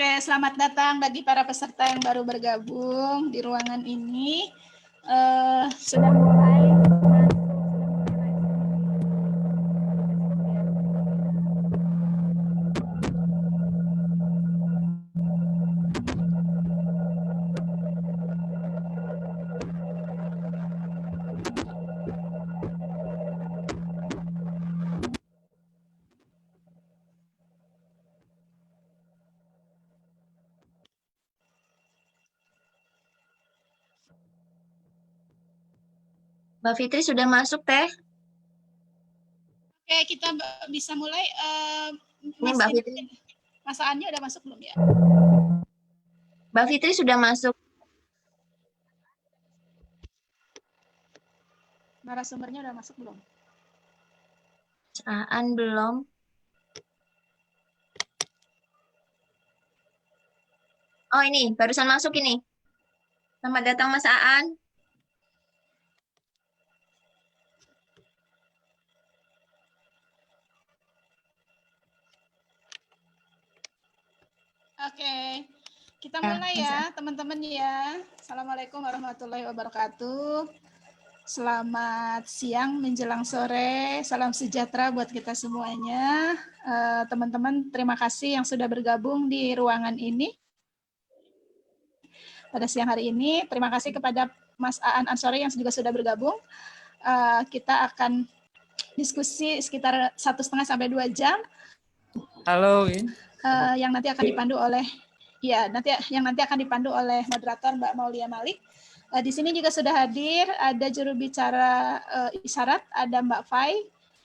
Oke, selamat datang bagi para peserta yang baru bergabung di ruangan ini. Sudah mulai. Mbak Fitri sudah masuk, Teh. Oke, kita bisa mulai. Ini Mbak Fitri. Mas Aannya udah masuk belum ya? Mbak Fitri sudah masuk. Narasumbernya udah masuk belum? Aan belum. Oh ini, barusan masuk ini. Selamat datang Mas Aan. Oke, kita mulai ya teman-teman ya. Assalamualaikum warahmatullahi wabarakatuh. Selamat siang menjelang sore, salam sejahtera buat kita semuanya. Teman-teman, terima kasih yang sudah bergabung di ruangan ini. Pada siang hari ini, terima kasih kepada Mas Aan Ansori yang juga sudah bergabung. Kita akan diskusi sekitar 1,5 sampai 2 jam. Halo, yang nanti akan dipandu oleh yang nanti akan dipandu oleh moderator Mbak Maulia Malik. Di sini juga sudah hadir ada juru bicara isyarat, ada Mbak Fai,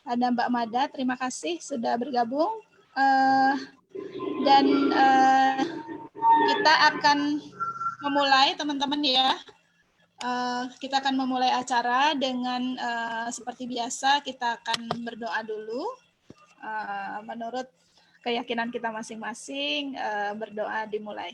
ada Mbak Mada. Terima kasih sudah bergabung. Dan kita akan memulai teman-teman ya. Kita akan memulai acara dengan seperti biasa kita akan berdoa dulu. Menurut keyakinan kita masing-masing, berdoa dimulai.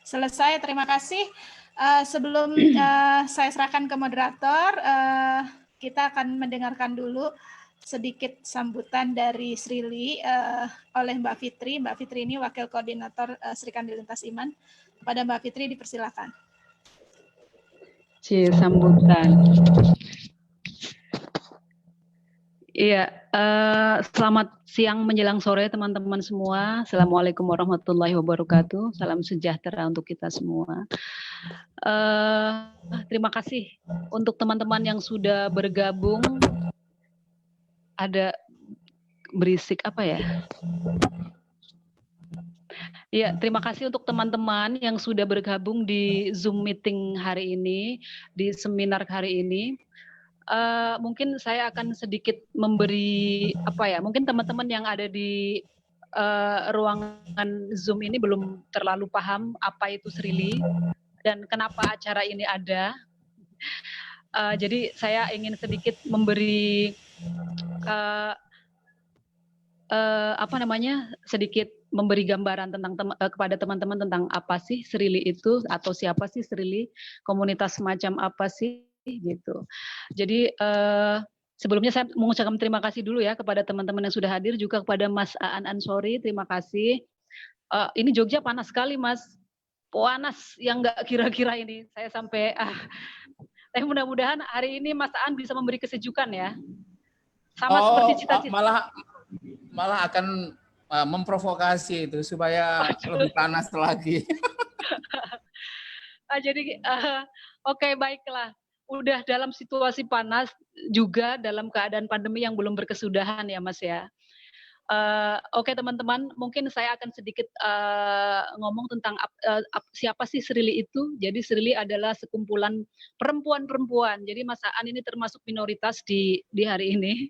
Selesai, terima kasih. Sebelum saya serahkan ke moderator, kita akan mendengarkan dulu sedikit sambutan dari Srili oleh Mbak Fitri. Mbak Fitri ini Wakil Koordinator Sri Kandi Lintas Iman. Pada Mbak Fitri dipersilakan. Sambutan. Iya, selamat siang menjelang sore teman-teman semua. Assalamualaikum warahmatullahi wabarakatuh. Salam sejahtera untuk kita semua. Terima kasih untuk teman-teman yang sudah bergabung. Ada berisik apa ya? Ya, terima kasih untuk teman-teman yang sudah bergabung di Zoom meeting hari ini, di seminar hari ini. Mungkin saya akan sedikit memberi mungkin teman-teman yang ada di ruangan Zoom ini belum terlalu paham apa itu Srili dan kenapa acara ini ada. Jadi saya ingin sedikit memberi sedikit memberi gambaran tentang kepada teman-teman tentang apa sih Srili itu atau siapa sih Srili, komunitas semacam apa sih gitu. Jadi sebelumnya saya mengucapkan terima kasih dulu ya kepada teman-teman yang sudah hadir, juga kepada Mas Aan Ansori, terima kasih. Ini Jogja panas sekali Mas, panas yang nggak kira-kira ini. Saya sampai tapi mudah-mudahan hari ini Mas Aan bisa memberi kesejukan ya. Sama seperti cita-cita. Malah akan memprovokasi itu supaya lebih panas lagi. Jadi oke, baiklah. Udah dalam situasi panas juga dalam keadaan pandemi yang belum berkesudahan ya Mas ya. Oke teman-teman, mungkin saya akan sedikit ngomong tentang siapa sih Srili itu. Jadi Srili adalah sekumpulan perempuan-perempuan. Jadi Mas Aan ini termasuk minoritas di hari ini.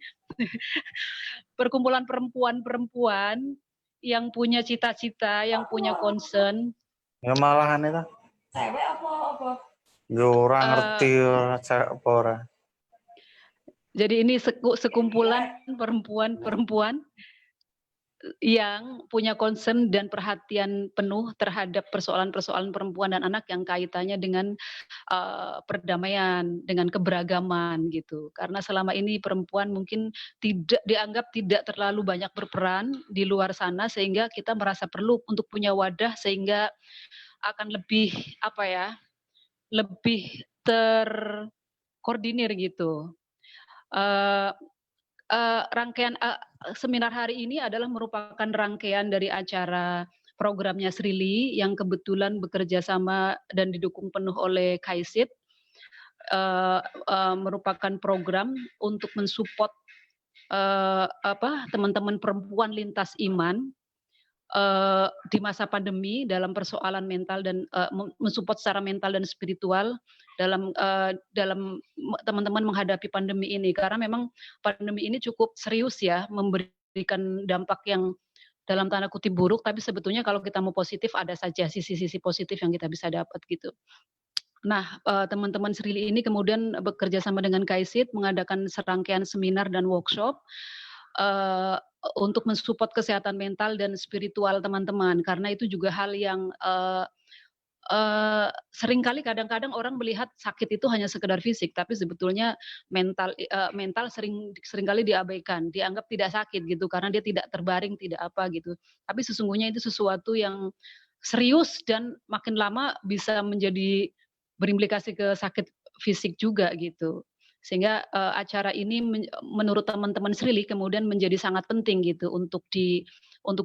Perkumpulan perempuan-perempuan yang punya cita-cita, yang punya concern. Ya malahan itu. Cewek apa? Ora ngerti apa ora. Jadi ini sekumpulan perempuan-perempuan yang punya concern dan perhatian penuh terhadap persoalan-persoalan perempuan dan anak yang kaitannya dengan perdamaian, dengan keberagaman gitu. Karena selama ini perempuan mungkin dianggap tidak terlalu banyak berperan di luar sana, sehingga kita merasa perlu untuk punya wadah sehingga akan lebih lebih terkoordinir gitu. Rangkaian seminar hari ini adalah merupakan rangkaian dari acara programnya Srili yang kebetulan bekerja sama dan didukung penuh oleh KAISID, merupakan program untuk mensupport teman-teman perempuan lintas iman di masa pandemi dalam persoalan mental dan mensupport secara mental dan spiritual dalam teman-teman menghadapi pandemi ini, karena memang pandemi ini cukup serius ya, memberikan dampak yang dalam tanda kutip buruk, tapi sebetulnya kalau kita mau positif ada saja sisi-sisi positif yang kita bisa dapat gitu. Nah, teman-teman Srili ini kemudian bekerja sama dengan KAISID mengadakan serangkaian seminar dan workshop untuk mensupport kesehatan mental dan spiritual teman-teman, karena itu juga hal yang seringkali kadang-kadang orang melihat sakit itu hanya sekedar fisik, tapi sebetulnya mental seringkali diabaikan, dianggap tidak sakit gitu karena dia tidak terbaring, tidak apa gitu. Tapi sesungguhnya itu sesuatu yang serius dan makin lama bisa menjadi berimplikasi ke sakit fisik juga gitu. Sehingga acara ini menurut teman-teman Srili kemudian menjadi sangat penting gitu untuk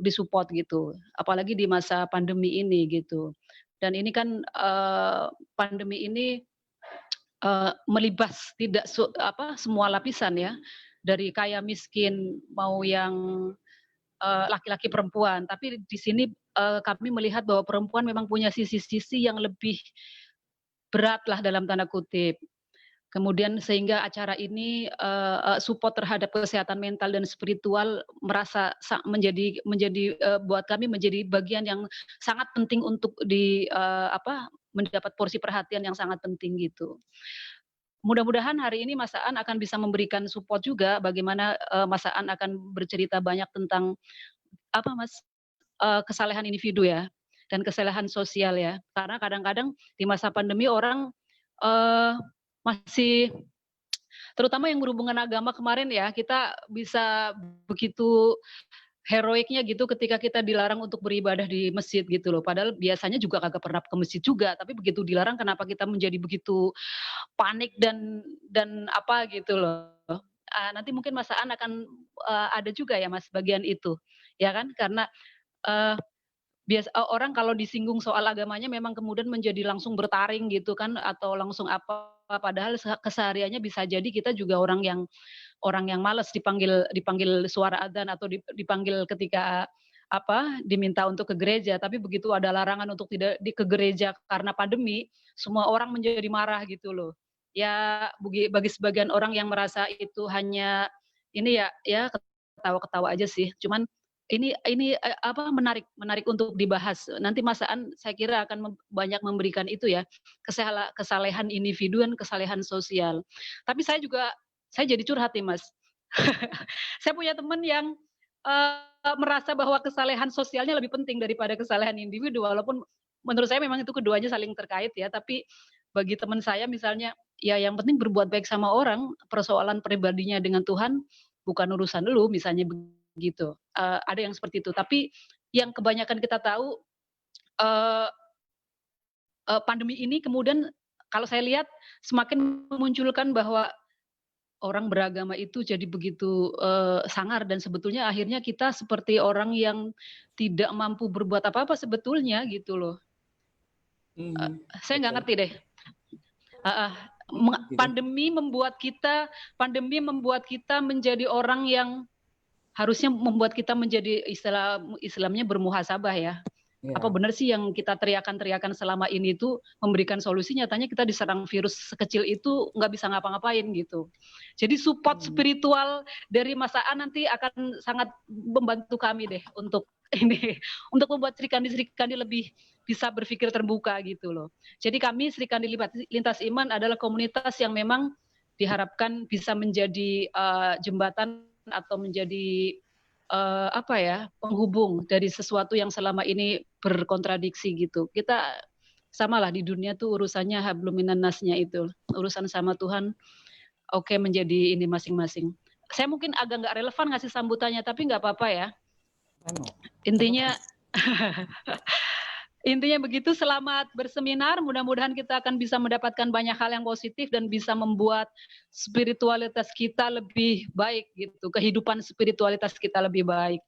disupport gitu, apalagi di masa pandemi ini gitu. Dan ini kan pandemi ini melibas tidak semua lapisan ya, dari kaya miskin mau yang laki-laki perempuan. Tapi di sini kami melihat bahwa perempuan memang punya sisi-sisi yang lebih berat lah dalam tanda kutip. Kemudian sehingga acara ini support terhadap kesehatan mental dan spiritual merasa menjadi buat kami menjadi bagian yang sangat penting untuk mendapat porsi perhatian yang sangat penting gitu. Mudah-mudahan hari ini Mas Aan akan bisa memberikan support juga, bagaimana Mas Aan akan bercerita banyak tentang kesalahan individu ya dan kesalahan sosial ya. Karena kadang-kadang di masa pandemi orang masih, terutama yang berhubungan agama kemarin ya, kita bisa begitu heroiknya gitu ketika kita dilarang untuk beribadah di masjid gitu loh. Padahal biasanya juga kagak pernah ke masjid juga, tapi begitu dilarang kenapa kita menjadi begitu panik dan apa gitu loh. Nanti mungkin Mas Aan akan ada juga ya Mas bagian itu, ya kan? Karena orang kalau disinggung soal agamanya memang kemudian menjadi langsung bertaring gitu kan, atau langsung apa, padahal kesehariannya bisa jadi kita juga orang yang malas dipanggil suara adzan atau dipanggil ketika diminta untuk ke gereja, tapi begitu ada larangan untuk tidak ke gereja karena pandemi, semua orang menjadi marah gitu loh. Ya bagi sebagian orang yang merasa itu hanya ini ya ketawa-ketawa aja sih. Cuman ini menarik untuk dibahas. Nanti Mas Aan saya kira akan banyak memberikan itu ya, kesalehan individu dan kesalehan sosial. Tapi saya jadi curhat nih Mas. Saya punya teman yang merasa bahwa kesalehan sosialnya lebih penting daripada kesalehan individu, walaupun menurut saya memang itu keduanya saling terkait ya, tapi bagi teman saya misalnya, ya yang penting berbuat baik sama orang, persoalan pribadinya dengan Tuhan bukan urusan lu, misalnya begitu. Ada yang seperti itu. Tapi yang kebanyakan kita tahu, pandemi ini kemudian kalau saya lihat semakin memunculkan bahwa orang beragama itu jadi begitu sangar, dan sebetulnya akhirnya kita seperti orang yang tidak mampu berbuat apa-apa sebetulnya gitu loh. Saya nggak ngerti deh. Pandemi membuat kita menjadi orang yang harusnya membuat kita menjadi Islamnya bermuhasabah ya. Apa benar sih yang kita teriakan selama ini itu memberikan solusi? Nyatanya kita diserang virus sekecil itu nggak bisa ngapa-ngapain gitu. Jadi support spiritual dari Mas Aan nanti akan sangat membantu kami deh untuk membuat Sri Kandi lebih bisa berpikir terbuka gitu loh. Jadi kami Sri Kandi Lintas Iman adalah komunitas yang memang diharapkan bisa menjadi jembatan atau menjadi apa ya, penghubung dari sesuatu yang selama ini berkontradiksi gitu. Kita samalah di dunia tuh urusannya hablum minan nasnya itu, urusan sama Tuhan. Oke, menjadi ini masing-masing. Saya mungkin agak nggak relevan ngasih sambutannya, tapi nggak apa-apa ya. Intinya intinya begitu, selamat berseminar, mudah-mudahan kita akan bisa mendapatkan banyak hal yang positif dan bisa membuat spiritualitas kita lebih baik gitu, kehidupan spiritualitas kita lebih baik.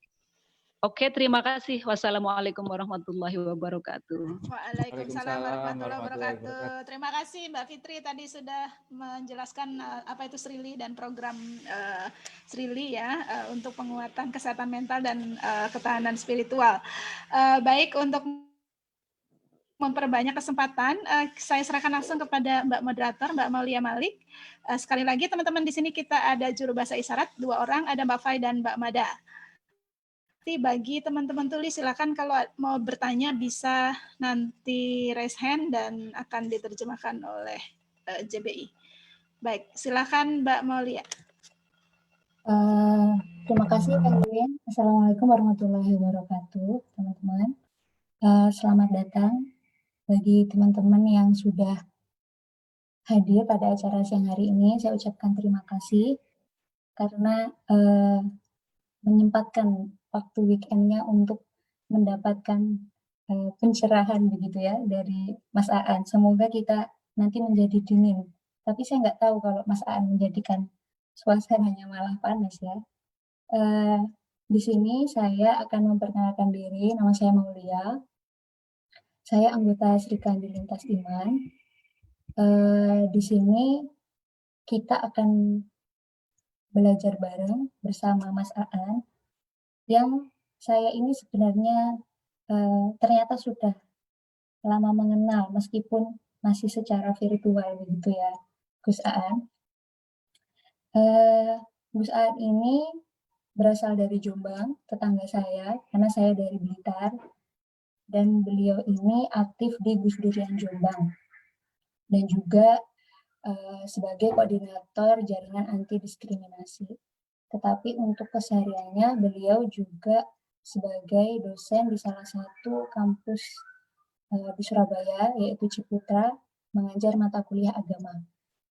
Oke, terima kasih. Wassalamualaikum warahmatullahi wabarakatuh. Waalaikumsalam warahmatullahi wabarakatuh. Terima kasih Mbak Fitri tadi sudah menjelaskan apa itu Srili dan program Srili ya untuk penguatan kesehatan mental dan ketahanan spiritual. Baik, untuk memperbanyak kesempatan, saya serahkan langsung kepada Mbak Moderator, Mbak Maulia Malik. Sekali lagi teman-teman di sini kita ada juru bahasa isyarat 2 orang, ada Mbak Fai dan Mbak Mada. Bagi teman-teman tulis silakan kalau mau bertanya bisa nanti raise hand dan akan diterjemahkan oleh JBI. Baik, silakan Mbak Maulia. Terima kasih Kang Win. Assalamualaikum warahmatullahi wabarakatuh, teman-teman. Selamat datang bagi teman-teman yang sudah hadir pada acara siang hari ini. Saya ucapkan terima kasih karena menyempatkan waktu weekendnya untuk mendapatkan pencerahan begitu ya dari Mas Aan. Semoga kita nanti menjadi dingin. Tapi saya nggak tahu kalau Mas Aan menjadikan suasananya malah panas ya. Di sini saya akan memperkenalkan diri. Nama saya Maulia. Saya anggota Serikandi Lintas Iman. Di sini kita akan belajar bareng bersama Mas Aan, yang saya ini sebenarnya ternyata sudah lama mengenal meskipun masih secara virtual begitu ya, Gus Aan. Gus Aan ini berasal dari Jombang, tetangga saya, karena saya dari Blitar, dan beliau ini aktif di Gus Durian Jombang, dan juga sebagai koordinator jaringan anti diskriminasi. Tetapi untuk kesehariannya beliau juga sebagai dosen di salah satu kampus di Surabaya, yaitu Ciputra, mengajar mata kuliah agama.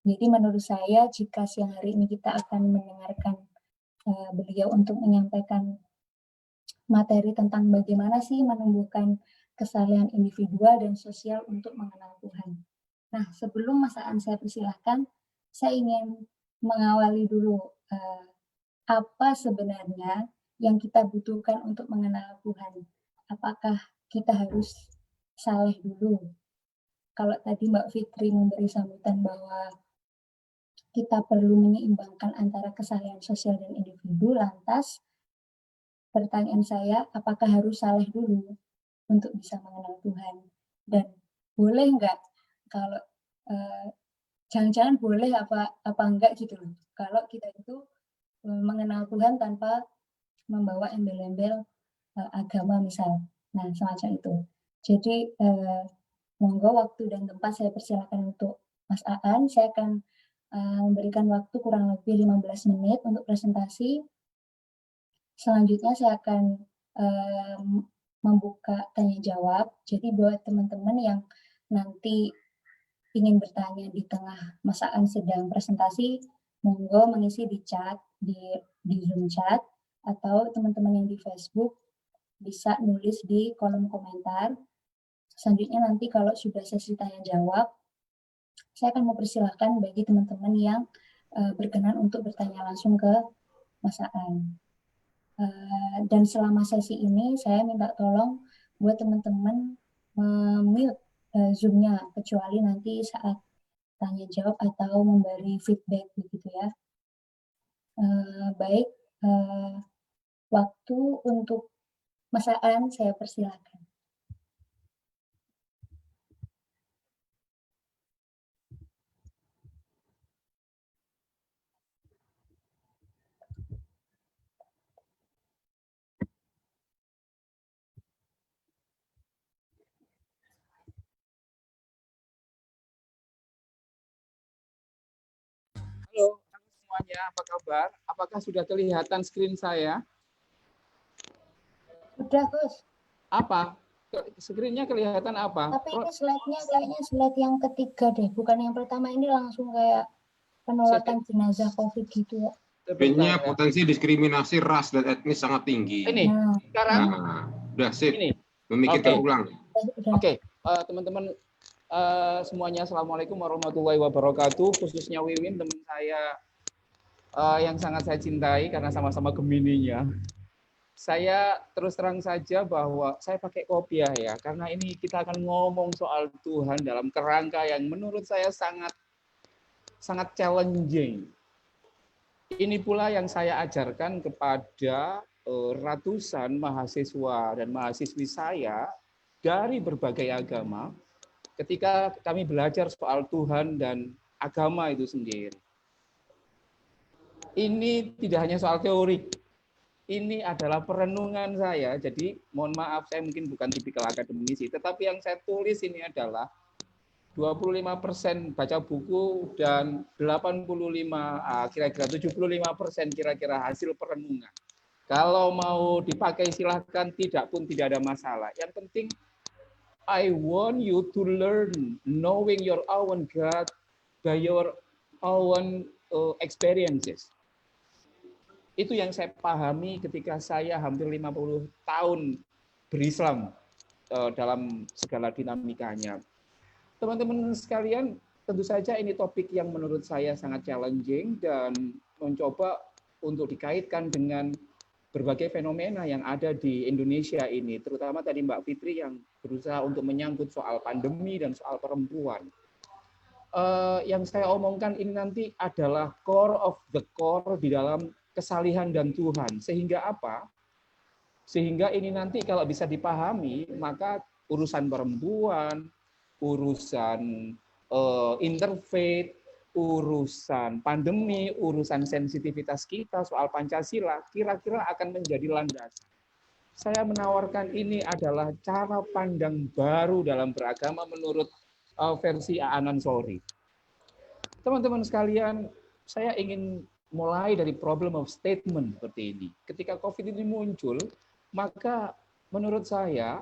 Jadi menurut saya jika siang hari ini kita akan mendengarkan beliau untuk menyampaikan materi tentang bagaimana sih menumbuhkan kesalahan individual dan sosial untuk mengenal Tuhan. Nah, sebelum Mas Aan saya persilahkan, saya ingin mengawali dulu apa sebenarnya yang kita butuhkan untuk mengenal Tuhan. Apakah kita harus saleh dulu? Kalau tadi Mbak Fitri memberi sambutan bahwa kita perlu menyeimbangkan antara kesalahan sosial dan individu, lantas pertanyaan saya, apakah harus saleh dulu untuk bisa mengenal Tuhan? Dan boleh nggak kalau jangan-jangan boleh apa enggak gitu loh, kalau kita itu mengenal Tuhan tanpa membawa embel-embel agama misal, nah semacam itu. Jadi monggo waktu dan tempat saya persilakan untuk Mas Aan. Saya akan memberikan waktu kurang lebih 15 menit untuk presentasi. Selanjutnya saya akan membuka tanya jawab. Jadi buat teman-teman yang nanti ingin bertanya di tengah Mas Aan sedang presentasi, monggo mengisi di chat, di Zoom chat, atau teman-teman yang di Facebook bisa nulis di kolom komentar. Selanjutnya nanti kalau sudah sesi tanya jawab, saya akan mempersilahkan bagi teman-teman yang berkenan untuk bertanya langsung ke Mas Aan. Dan selama sesi ini saya minta tolong buat teman-teman mute Zoom-nya, kecuali nanti saat tanya jawab atau memberi feedback begitu ya. Baik, waktu untuk Mas Aan saya persilakan. Halo semuanya, apa kabar? Apakah sudah kelihatan screen saya? Sudah, Gus. Apa? Screen-nya kelihatan apa? Tapi ini slide-nya kayaknya slide yang ketiga deh, bukan yang pertama. Ini langsung kayak penolakan jenazah COVID gitu ya. Sebenarnya potensi diskriminasi ras dan etnis sangat tinggi. Ini Nah, sekarang Nah, udah sip. ini. Memikirkan Oke. ulang. udah. Oke, teman-teman semuanya, assalamualaikum warahmatullahi wabarakatuh. Khususnya Wiwin, teman saya yang sangat saya cintai karena sama-sama Gemininya. Saya terus terang saja bahwa saya pakai kopiah ya, karena ini kita akan ngomong soal Tuhan dalam kerangka yang menurut saya sangat challenging. Ini pula yang saya ajarkan kepada ratusan mahasiswa dan mahasiswi saya dari berbagai agama ketika kami belajar soal Tuhan dan agama itu sendiri. Ini tidak hanya soal teori, ini adalah perenungan saya. Jadi mohon maaf, saya mungkin bukan tipikal akademisi, tetapi yang saya tulis ini adalah 25% baca buku dan 85 kira-kira 75% kira-kira hasil perenungan. Kalau mau dipakai silahkan, tidak pun tidak ada masalah. Yang penting I want you to learn knowing your own God by your own experiences. Itu yang saya pahami ketika saya hampir 50 tahun berislam dalam segala dinamikanya. Teman-teman sekalian, tentu saja ini topik yang menurut saya sangat challenging dan mencoba untuk dikaitkan dengan berbagai fenomena yang ada di Indonesia ini, terutama tadi Mbak Fitri yang berusaha untuk menyangkut soal pandemi dan soal perempuan. Yang saya omongkan ini nanti adalah core of the core di dalam kesalihan dan Tuhan. Sehingga apa? Sehingga ini nanti kalau bisa dipahami, maka urusan perempuan, urusan interfaith, urusan pandemi, urusan sensitivitas kita soal Pancasila, kira-kira akan menjadi landasan. Saya menawarkan ini adalah cara pandang baru dalam beragama menurut versi Aanan Sori. Teman-teman sekalian, saya ingin mulai dari problem of statement seperti ini. Ketika COVID ini muncul, maka menurut saya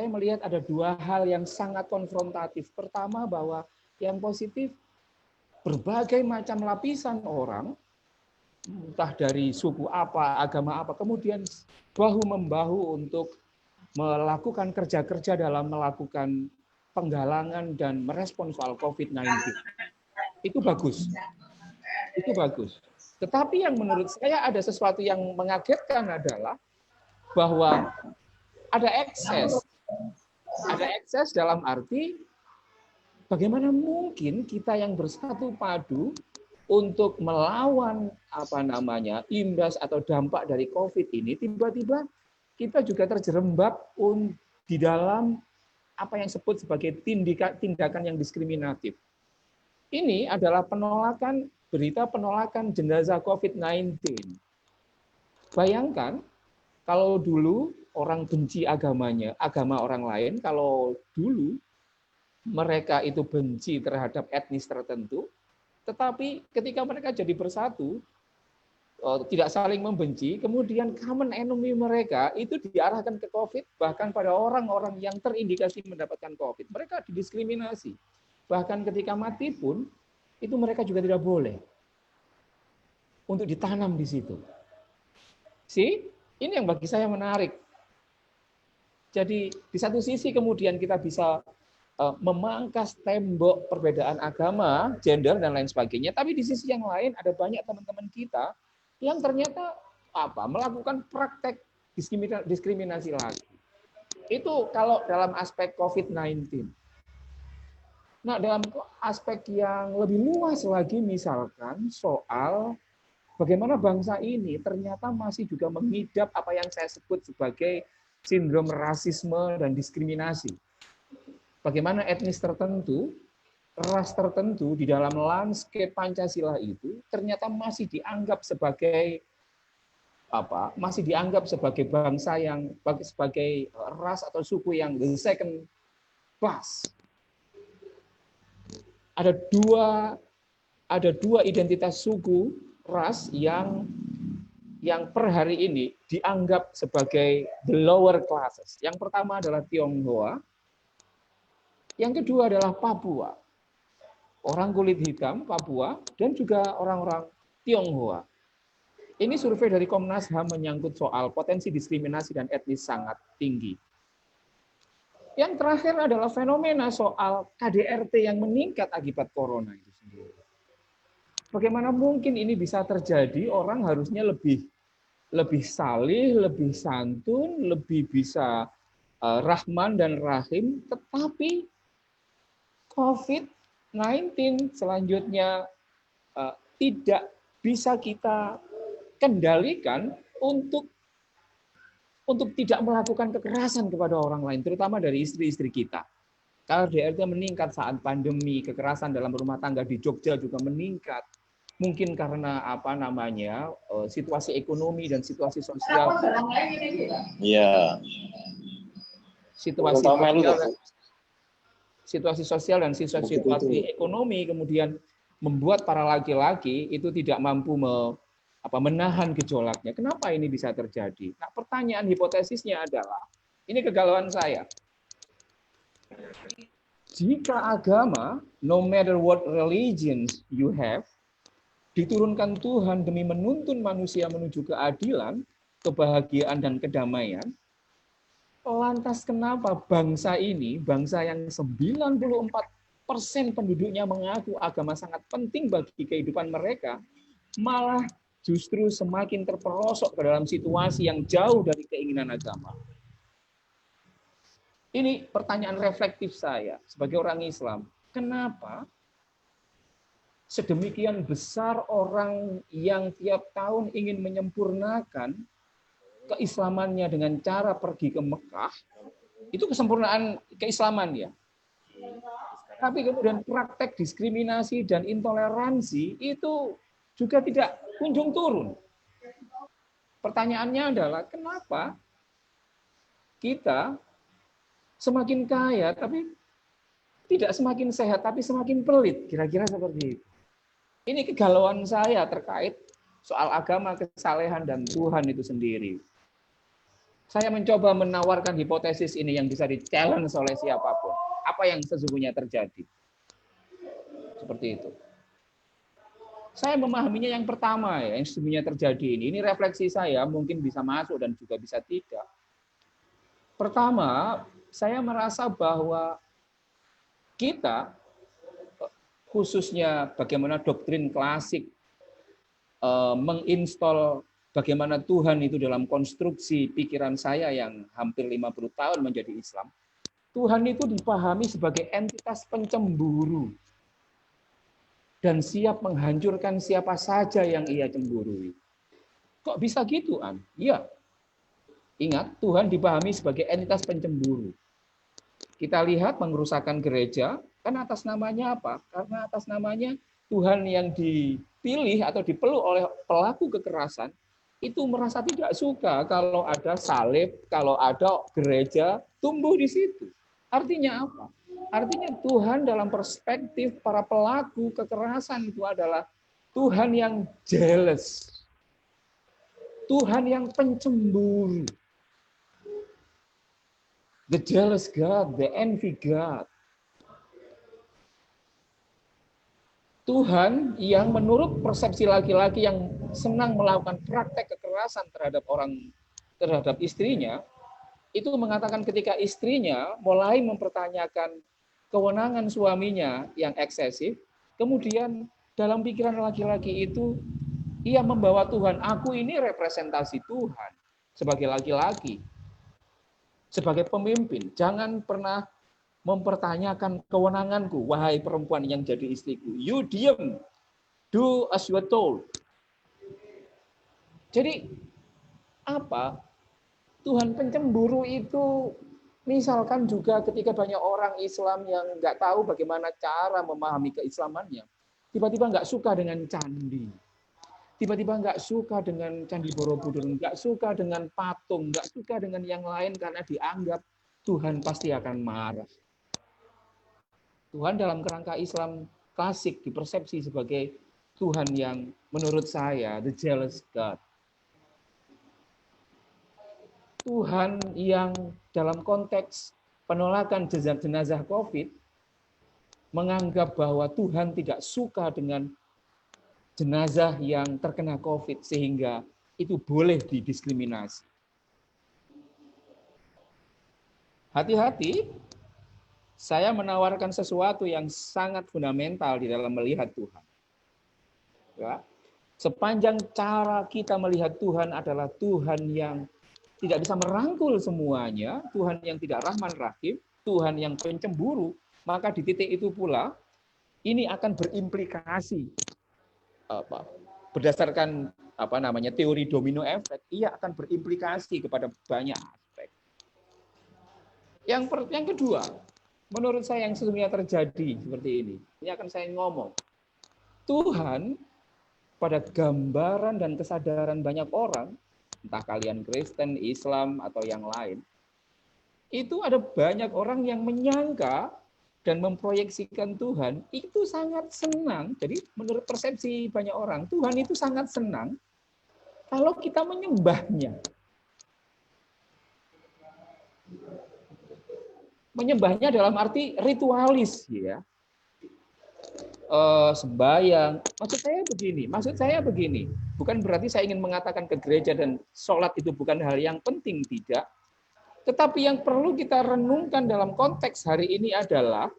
melihat ada dua hal yang sangat konfrontatif. Pertama, bahwa yang positif, berbagai macam lapisan orang, entah dari suku apa, agama apa, kemudian bahu-membahu untuk melakukan kerja-kerja dalam melakukan penggalangan dan merespon soal COVID-19. Itu bagus. Itu bagus. Tetapi yang menurut saya ada sesuatu yang mengagetkan adalah bahwa ada ekses. Ada ekses dalam arti bagaimana mungkin kita yang bersatu padu untuk melawan imbas atau dampak dari COVID ini, tiba-tiba kita juga terjerembab di dalam apa yang disebut sebagai tindakan yang diskriminatif. Ini adalah berita penolakan jenazah COVID-19. Bayangkan kalau dulu orang benci agamanya, agama orang lain, kalau dulu mereka itu benci terhadap etnis tertentu, tetapi ketika mereka jadi bersatu, tidak saling membenci, kemudian common enemy mereka itu diarahkan ke COVID, bahkan pada orang-orang yang terindikasi mendapatkan COVID. Mereka didiskriminasi. Bahkan ketika mati pun, itu mereka juga tidak boleh untuk ditanam di situ. Ini yang bagi saya menarik. Jadi di satu sisi kemudian kita bisa memangkas tembok perbedaan agama, gender dan lain sebagainya, tapi di sisi yang lain ada banyak teman-teman kita yang ternyata melakukan praktek diskriminasi lagi. Itu kalau dalam aspek COVID-19. Nah, dalam aspek yang lebih luas lagi misalkan soal bagaimana bangsa ini ternyata masih juga mengidap apa yang saya sebut sebagai sindrom rasisme dan diskriminasi. Bagaimana etnis tertentu, ras tertentu di dalam landscape Pancasila itu ternyata masih dianggap sebagai bangsa yang sebagai ras atau suku yang the second class. Ada dua identitas suku ras yang yang per hari ini dianggap sebagai the lower classes. Yang pertama adalah Tionghoa, yang kedua adalah Papua. Orang kulit hitam Papua dan juga orang-orang Tionghoa. Ini survei dari Komnas HAM menyangkut soal potensi diskriminasi dan etnis sangat tinggi. Yang terakhir adalah fenomena soal KDRT yang meningkat akibat corona itu sendiri. Bagaimana mungkin ini bisa terjadi? Orang harusnya lebih salih, lebih santun, lebih bisa rahman dan rahim, tetapi COVID-19 selanjutnya tidak bisa kita kendalikan untuk tidak melakukan kekerasan kepada orang lain, terutama dari istri-istri kita. KDRT meningkat saat pandemi, kekerasan dalam rumah tangga di Jogja juga meningkat. Mungkin karena situasi ekonomi dan situasi sosial. Iya. Situasi sosial dan situasi ekonomi kemudian membuat para laki-laki itu tidak mampu menahan gejolaknya. Kenapa ini bisa terjadi? Nah, pertanyaan hipotesisnya adalah, ini kegalauan saya. Jika agama, no matter what religions you have, diturunkan Tuhan demi menuntun manusia menuju keadilan, kebahagiaan, dan kedamaian, lantas kenapa bangsa ini, bangsa yang 94% penduduknya mengaku agama sangat penting bagi kehidupan mereka, malah justru semakin terperosok ke dalam situasi yang jauh dari keinginan agama. Ini pertanyaan reflektif saya sebagai orang Islam. Kenapa sedemikian besar orang yang tiap tahun ingin menyempurnakan keislamannya dengan cara pergi ke Mekah, itu kesempurnaan keislaman ya. Tapi kemudian praktek diskriminasi dan intoleransi itu juga tidak kunjung turun. Pertanyaannya adalah kenapa kita semakin kaya tapi tidak semakin sehat tapi semakin pelit, kira-kira seperti itu. Ini kegalauan saya terkait soal agama, kesalehan, dan Tuhan itu sendiri. Saya mencoba menawarkan hipotesis ini yang bisa di-challenge oleh siapapun. Apa yang sesungguhnya terjadi? Seperti itu. Saya memahaminya yang pertama ya, yang sesungguhnya terjadi ini. Ini refleksi saya, mungkin bisa masuk dan juga bisa tidak. Pertama, saya merasa bahwa kita, khususnya bagaimana doktrin klasik menginstall bagaimana Tuhan itu dalam konstruksi pikiran saya yang hampir 50 tahun menjadi Islam. Tuhan itu dipahami sebagai entitas pencemburu dan siap menghancurkan siapa saja yang ia cemburui. Kok bisa gitu, An? Iya. Ingat, Tuhan dipahami sebagai entitas pencemburu. Kita lihat pengerusakan gereja, kan atas namanya apa? Karena atas namanya Tuhan yang dipilih atau dipeluk oleh pelaku kekerasan, itu merasa tidak suka kalau ada salib, kalau ada gereja tumbuh di situ. Artinya apa? Artinya Tuhan dalam perspektif para pelaku kekerasan itu adalah Tuhan yang jealous. Tuhan yang pencemburu. The jealous God, the envy God. Tuhan yang menurut persepsi laki-laki yang senang melakukan praktek kekerasan terhadap istrinya, itu mengatakan ketika istrinya mulai mempertanyakan kewenangan suaminya yang eksesif, kemudian dalam pikiran laki-laki itu, ia membawa Tuhan, aku ini representasi Tuhan sebagai laki-laki, sebagai pemimpin, jangan pernah mempertanyakan kewenanganku, wahai perempuan yang jadi istriku. You diam, do as you are told. Jadi apa? Tuhan pencemburu itu misalkan juga ketika banyak orang Islam yang nggak tahu bagaimana cara memahami keislamannya, tiba-tiba nggak suka dengan candi, tiba-tiba nggak suka dengan Candi Borobudur, nggak suka dengan patung, nggak suka dengan yang lain karena dianggap Tuhan pasti akan marah. Tuhan dalam kerangka Islam klasik dipersepsi sebagai Tuhan yang menurut saya the jealous God. Tuhan yang dalam konteks penolakan jenazah COVID menganggap bahwa Tuhan tidak suka dengan jenazah yang terkena COVID sehingga itu boleh didiskriminasi. Hati-hati, saya menawarkan sesuatu yang sangat fundamental di dalam melihat Tuhan. Ya. Sepanjang cara kita melihat Tuhan adalah Tuhan yang tidak bisa merangkul semuanya, Tuhan yang tidak rahman rahim, Tuhan yang pencemburu, maka di titik itu pula ini akan berimplikasi berdasarkan teori domino efek, ia akan berimplikasi kepada banyak aspek. Yang kedua, menurut saya yang sesungguhnya terjadi seperti ini akan saya ngomong. Tuhan pada gambaran dan kesadaran banyak orang, entah kalian Kristen, Islam, atau yang lain, itu ada banyak orang yang menyangka dan memproyeksikan Tuhan itu sangat senang. Jadi menurut persepsi banyak orang, Tuhan itu sangat senang kalau kita menyembahnya. Menyembahnya dalam arti ritualis, ya. Sembahyang. Maksud saya begini. Bukan berarti saya ingin mengatakan ke gereja dan sholat itu bukan hal yang penting, tidak. Tetapi yang perlu kita renungkan dalam konteks hari ini adalah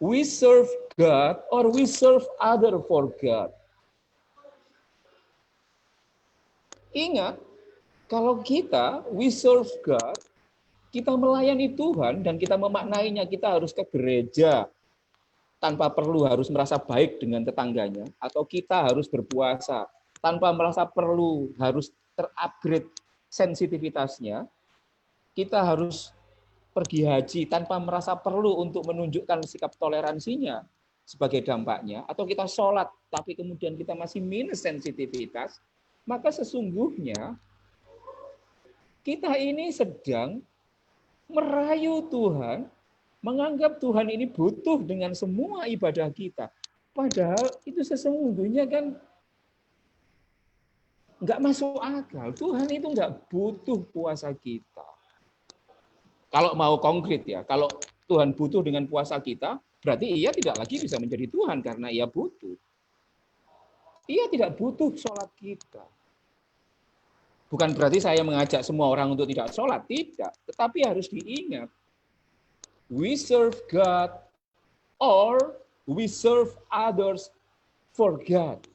we serve God or we serve other for God. Ingat, kalau we serve God, kita melayani Tuhan dan kita memaknainya, kita harus ke gereja tanpa perlu harus merasa baik dengan tetangganya, atau kita harus berpuasa tanpa merasa perlu harus terupgrade sensitivitasnya, kita harus pergi haji tanpa merasa perlu untuk menunjukkan sikap toleransinya sebagai dampaknya, atau kita sholat tapi kemudian kita masih minus sensitivitas, maka sesungguhnya kita ini sedang merayu Tuhan, menganggap Tuhan ini butuh dengan semua ibadah kita. Padahal itu sesungguhnya kan nggak masuk akal. Tuhan itu nggak butuh puasa kita. Kalau mau konkret ya, kalau Tuhan butuh dengan puasa kita, berarti ia tidak lagi bisa menjadi Tuhan karena ia butuh. Ia tidak butuh sholat kita. Bukan berarti saya mengajak semua orang untuk tidak sholat, tidak. Tetapi harus diingat, we serve God or we serve others for God.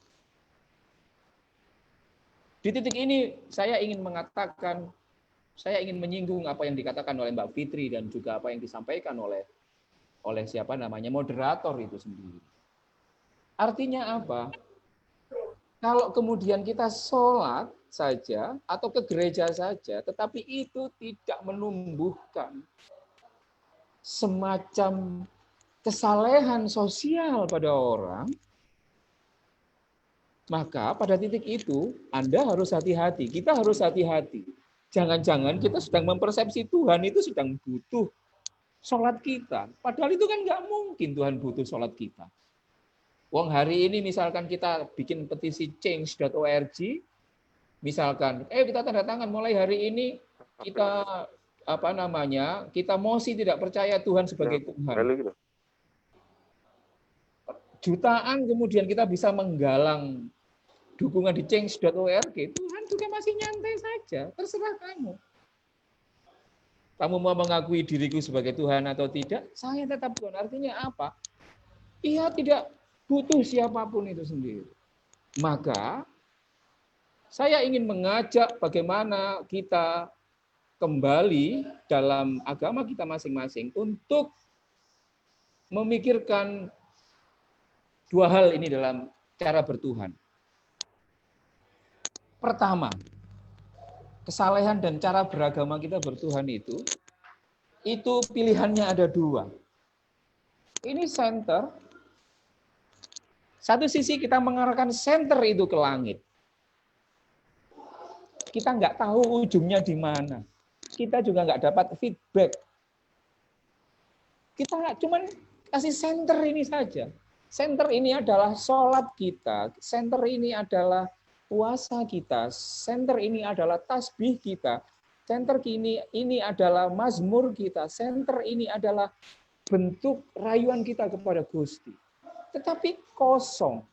Di titik ini saya ingin mengatakan, saya ingin menyinggung apa yang dikatakan oleh Mbak Fitri dan juga apa yang disampaikan oleh moderator itu sendiri. Artinya apa? Kalau kemudian kita sholat saja atau ke gereja saja, tetapi itu tidak menumbuhkan semacam kesalehan sosial pada orang, maka pada titik itu Anda harus hati-hati, kita harus hati-hati. Jangan-jangan kita sedang mempersepsi Tuhan itu sedang butuh sholat kita. Padahal itu kan nggak mungkin Tuhan butuh sholat kita. Wong hari ini misalkan kita bikin petisi change.org, misalkan, kita tanda tangan mulai hari ini kita kita mosi tidak percaya Tuhan sebagai Tuhan. Jutaan kemudian kita bisa menggalang dukungan di change.org, Tuhan juga masih nyantai saja, terserah kamu. Kamu mau mengakui diriku sebagai Tuhan atau tidak, saya tetap Tuhan. Artinya apa? Ia tidak butuh siapapun itu sendiri. Maka saya ingin mengajak bagaimana kita kembali dalam agama kita masing-masing untuk memikirkan dua hal ini dalam cara bertuhan. Pertama, kesalehan dan cara beragama kita bertuhan itu pilihannya ada dua. Ini center. Satu sisi kita mengarahkan center itu ke langit. Kita nggak tahu ujungnya di mana. Kita juga nggak dapat feedback. Kita cuman kasih center ini saja. Center ini adalah sholat kita. Center ini adalah puasa kita, senter ini adalah tasbih kita, senter ini adalah mazmur kita, senter ini adalah bentuk rayuan kita kepada Gusti. Tetapi kosong.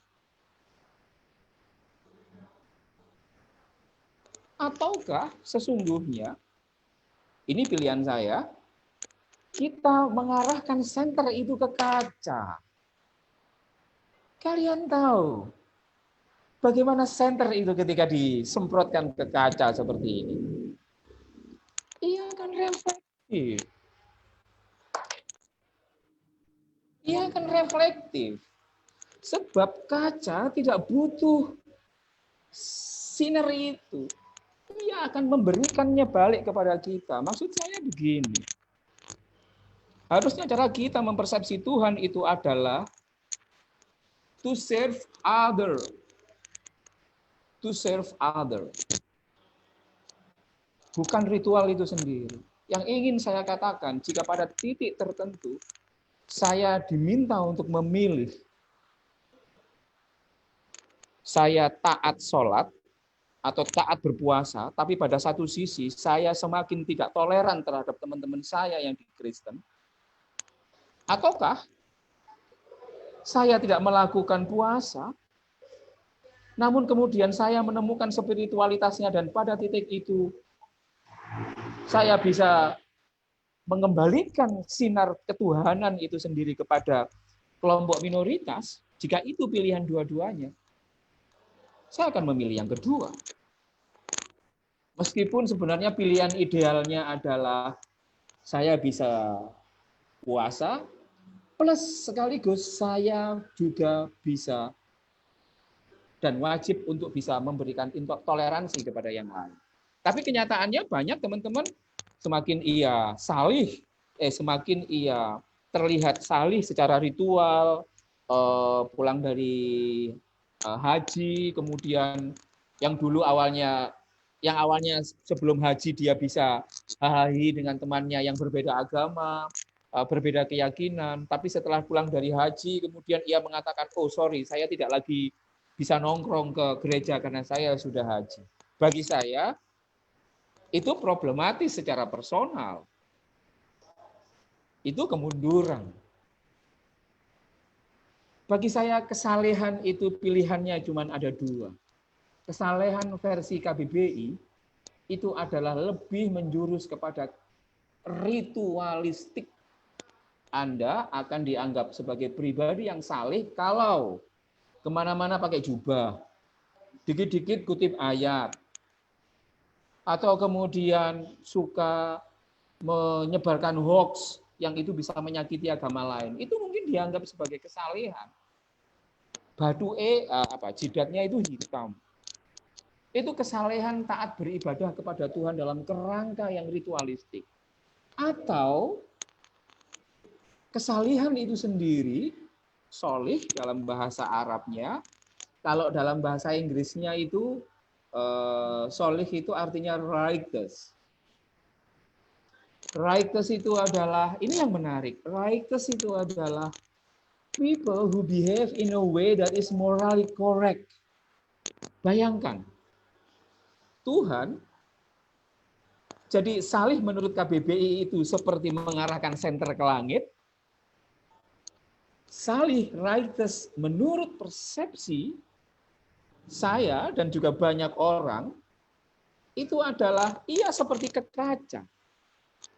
Ataukah sesungguhnya, ini pilihan saya, kita mengarahkan senter itu ke kaca. Kalian tahu bagaimana senter itu ketika disemprotkan ke kaca seperti ini? Ia akan reflektif. Ia akan reflektif. Sebab kaca tidak butuh sinar itu. Ia akan memberikannya balik kepada kita. Maksud saya begini. Harusnya cara kita mempersepsi Tuhan itu adalah to serve other. To serve other. Bukan ritual itu sendiri. Yang ingin saya katakan, jika pada titik tertentu, saya diminta untuk memilih. Saya taat sholat, atau taat berpuasa, tapi pada satu sisi saya semakin tidak toleran terhadap teman-teman saya yang di Kristen, ataukah saya tidak melakukan puasa, namun kemudian saya menemukan spiritualitasnya dan pada titik itu saya bisa mengembalikan sinar ketuhanan itu sendiri kepada kelompok minoritas. Jika itu pilihan dua-duanya, saya akan memilih yang kedua. Meskipun sebenarnya pilihan idealnya adalah saya bisa puasa, plus sekaligus saya juga bisa dan wajib untuk bisa memberikan toleransi kepada yang lain. Tapi kenyataannya banyak teman-teman, semakin ia salih, semakin ia terlihat salih secara ritual, pulang dari haji, kemudian yang awalnya sebelum haji dia bisa hahi dengan temannya yang berbeda agama, berbeda keyakinan, tapi setelah pulang dari haji kemudian ia mengatakan, oh sorry, saya tidak lagi bisa nongkrong ke gereja karena saya sudah haji. Bagi saya itu problematis secara personal. Itu kemunduran. Bagi saya kesalehan itu pilihannya cuma ada dua. Kesalehan versi KBBI itu adalah lebih menjurus kepada ritualistik. Anda akan dianggap sebagai pribadi yang saleh kalau kemana-mana pakai jubah, dikit-dikit kutip ayat, atau kemudian suka menyebarkan hoax yang itu bisa menyakiti agama lain. Itu mungkin dianggap sebagai kesalehan. Jidatnya itu hitam. Itu kesalehan taat beribadah kepada Tuhan dalam kerangka yang ritualistik. Atau kesalihan itu sendiri, solih dalam bahasa Arabnya, kalau dalam bahasa Inggrisnya itu solih itu artinya righteous. Righteous itu adalah, ini yang menarik, righteous itu adalah people who behave in a way that is morally correct. Bayangkan, Tuhan, jadi salih menurut KBBI itu seperti mengarahkan senter ke langit. Salih, righteous, menurut persepsi saya dan juga banyak orang, itu adalah ia seperti ke kaca.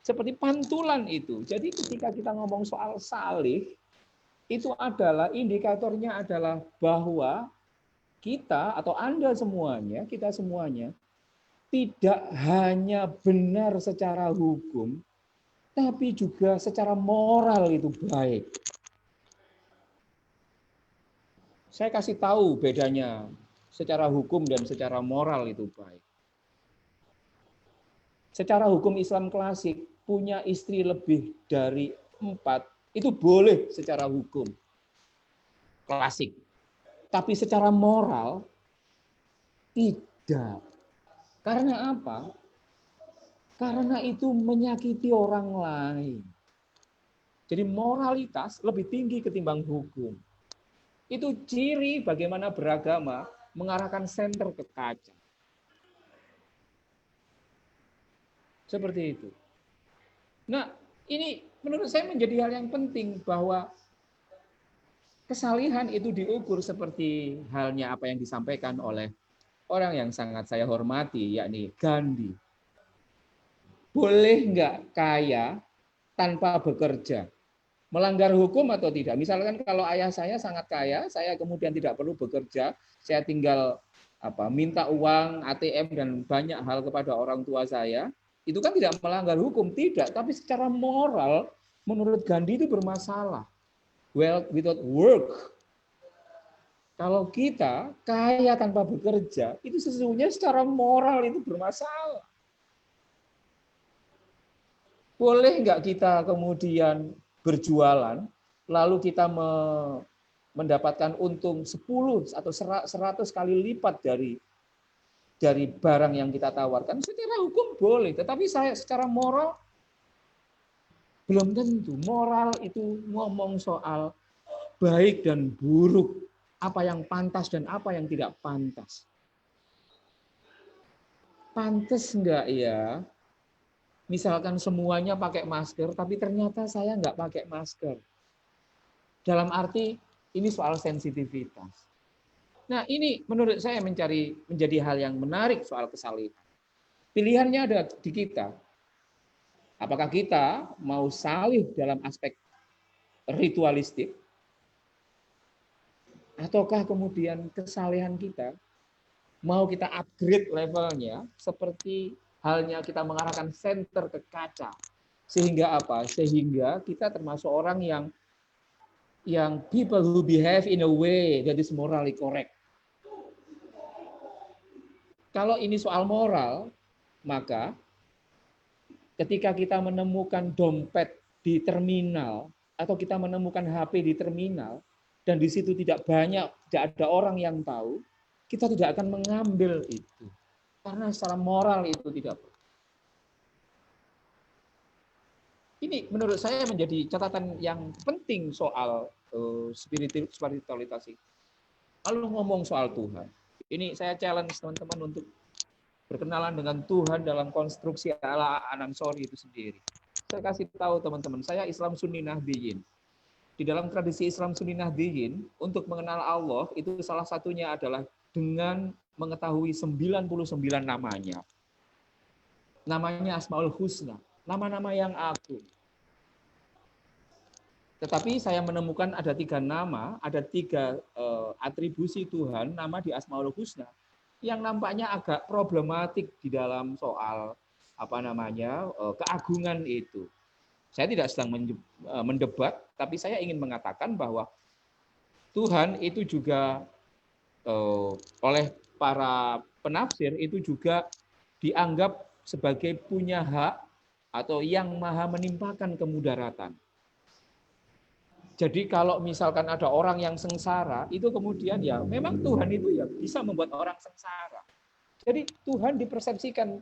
Seperti pantulan itu. Jadi ketika kita ngomong soal salih, itu adalah indikatornya adalah bahwa kita atau Anda semuanya, kita semuanya, tidak hanya benar secara hukum, tapi juga secara moral itu baik. Saya kasih tahu bedanya secara hukum dan secara moral itu baik. Secara hukum Islam klasik, punya istri lebih dari 4, itu boleh secara hukum klasik. Tapi secara moral, tidak. Karena apa? Karena itu menyakiti orang lain. Jadi moralitas lebih tinggi ketimbang hukum. Itu ciri bagaimana beragama mengarahkan senter ke kaca. Seperti itu. Nah, ini menurut saya menjadi hal yang penting bahwa kesalihan itu diukur seperti halnya apa yang disampaikan oleh orang yang sangat saya hormati, yakni Gandhi. Boleh nggak kaya tanpa bekerja? Melanggar hukum atau tidak? Misalkan kalau ayah saya sangat kaya, saya kemudian tidak perlu bekerja, saya tinggal minta uang, ATM dan banyak hal kepada orang tua saya, itu kan tidak melanggar hukum, tidak. Tapi secara moral, menurut Gandhi itu bermasalah. Wealth without work. Kalau kita kaya tanpa bekerja, itu sesungguhnya secara moral itu bermasalah. Boleh nggak kita kemudian berjualan, lalu kita mendapatkan untung 10 atau 100 kali lipat dari barang yang kita tawarkan? Secara hukum boleh, tetapi saya secara moral belum tentu. Moral itu ngomong soal baik dan buruk, apa yang pantas dan apa yang tidak pantas. Pantas enggak ya? Misalkan semuanya pakai masker, tapi ternyata saya nggak pakai masker. Dalam arti ini soal sensitivitas. Nah, ini menurut saya menjadi hal yang menarik soal kesalihan. Pilihannya ada di kita. Apakah kita mau salih dalam aspek ritualistik, ataukah kemudian kesalihan kita mau kita upgrade levelnya seperti halnya kita mengarahkan senter ke kaca. Sehingga apa? Sehingga kita termasuk orang yang people who behave in a way that is morally correct. Kalau ini soal moral, maka ketika kita menemukan dompet di terminal atau kita menemukan HP di terminal dan di situ tidak ada orang yang tahu, kita tidak akan mengambil itu. Karena secara moral itu tidak perlu. Ini menurut saya menjadi catatan yang penting soal spiritualitas itu. Lalu ngomong soal Tuhan. Ini saya challenge teman-teman untuk berkenalan dengan Tuhan dalam konstruksi ala Anansori itu sendiri. Saya kasih tahu teman-teman, saya Islam Sunni Nahdiyin. Di dalam tradisi Islam Sunni Nahdiyin, untuk mengenal Allah, itu salah satunya adalah dengan mengetahui 99 namanya. Namanya Asmaul Husna, nama-nama yang agung. Tetapi saya menemukan ada 3 nama, ada 3 atribusi Tuhan, nama di Asmaul Husna, yang nampaknya agak problematik di dalam soal keagungan itu. Saya tidak sedang mendebat, tapi saya ingin mengatakan bahwa Tuhan itu juga oleh para penafsir itu juga dianggap sebagai punya hak atau yang maha menimpakan kemudaratan. Jadi kalau misalkan ada orang yang sengsara, itu kemudian ya memang Tuhan itu ya bisa membuat orang sengsara. Jadi Tuhan dipersepsikan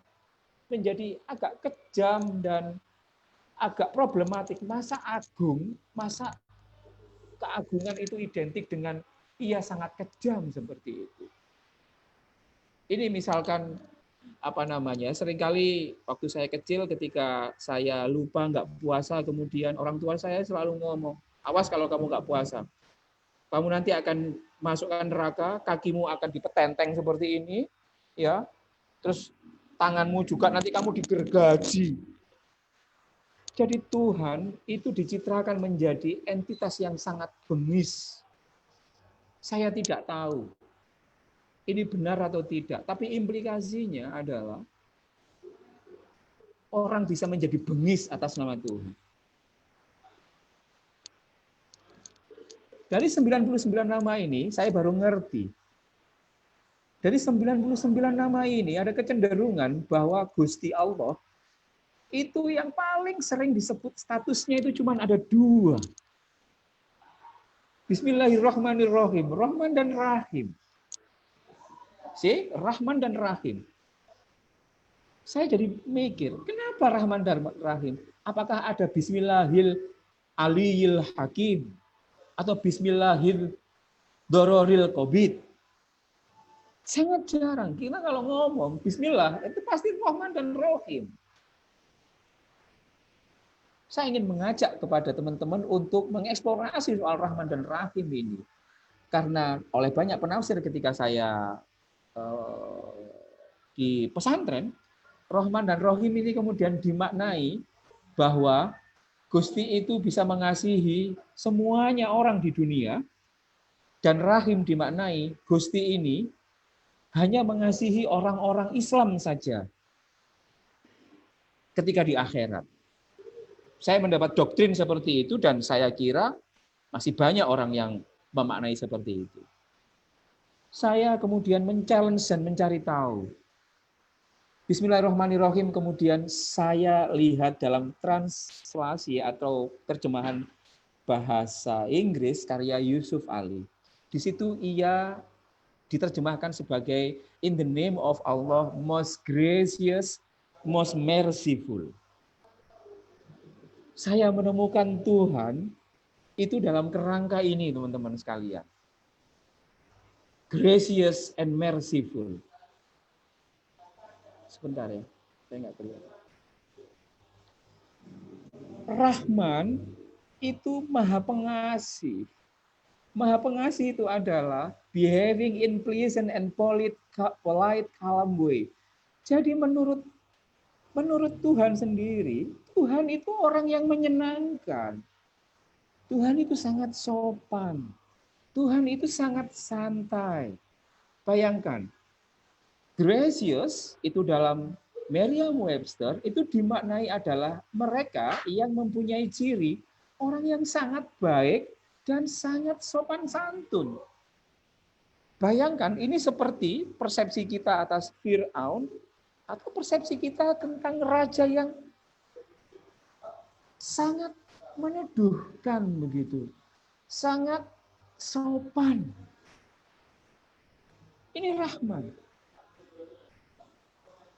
menjadi agak kejam dan agak problematik. Masa keagungan itu identik dengan ia sangat kejam seperti itu. Ini misalkan seringkali waktu saya kecil ketika saya lupa nggak puasa, kemudian orang tua saya selalu ngomong, awas kalau kamu nggak puasa, kamu nanti akan masukkan neraka, kakimu akan dipetenteng seperti ini, ya, terus tanganmu juga nanti kamu digergaji. Jadi Tuhan itu dicitrakan menjadi entitas yang sangat bengis. Saya tidak tahu ini benar atau tidak, tapi implikasinya adalah orang bisa menjadi bengis atas nama Tuhan. Dari 99 nama ini, saya baru ngerti. Dari 99 nama ini ada kecenderungan bahwa Gusti Allah itu yang paling sering disebut statusnya itu cuma ada 2. Bismillahirrahmanirrahim, Rahman dan Rahim. Rahman dan Rahim. Saya jadi mikir, kenapa Rahman dan Rahim? Apakah ada Bismillahil Aliyil Hakim atau Bismillahil Dororil Qobid? Sangat jarang. Kita kalau ngomong Bismillah itu pasti Rahman dan Rahim. Saya ingin mengajak kepada teman-teman untuk mengeksplorasi soal Rahman dan Rahim ini. Karena oleh banyak penafsir ketika saya di pesantren, Rahman dan Rahim ini kemudian dimaknai bahwa Gusti itu bisa mengasihi semuanya orang di dunia, dan Rahim dimaknai Gusti ini hanya mengasihi orang-orang Islam saja ketika di akhirat. Saya mendapat doktrin seperti itu dan saya kira masih banyak orang yang memaknai seperti itu. Saya kemudian men-challenge dan mencari tahu. Bismillahirrahmanirrahim kemudian saya lihat dalam translasi atau terjemahan bahasa Inggris karya Yusuf Ali. Di situ ia diterjemahkan sebagai in the name of Allah, most gracious, most merciful. Saya menemukan Tuhan itu dalam kerangka ini, teman-teman sekalian. Gracious and merciful. Sebentar ya, saya nggak kelihatan. Rahman itu maha pengasih. Maha pengasih itu adalah behaving in pleasant and polite calm way. Jadi menurut Tuhan sendiri, Tuhan itu orang yang menyenangkan. Tuhan itu sangat sopan. Tuhan itu sangat santai. Bayangkan, gracious itu dalam Merriam-Webster itu dimaknai adalah mereka yang mempunyai ciri orang yang sangat baik dan sangat sopan santun. Bayangkan ini seperti persepsi kita atas Fir'aun atau persepsi kita tentang raja yang sangat meneduhkan begitu, sangat sopan. Ini Rahman.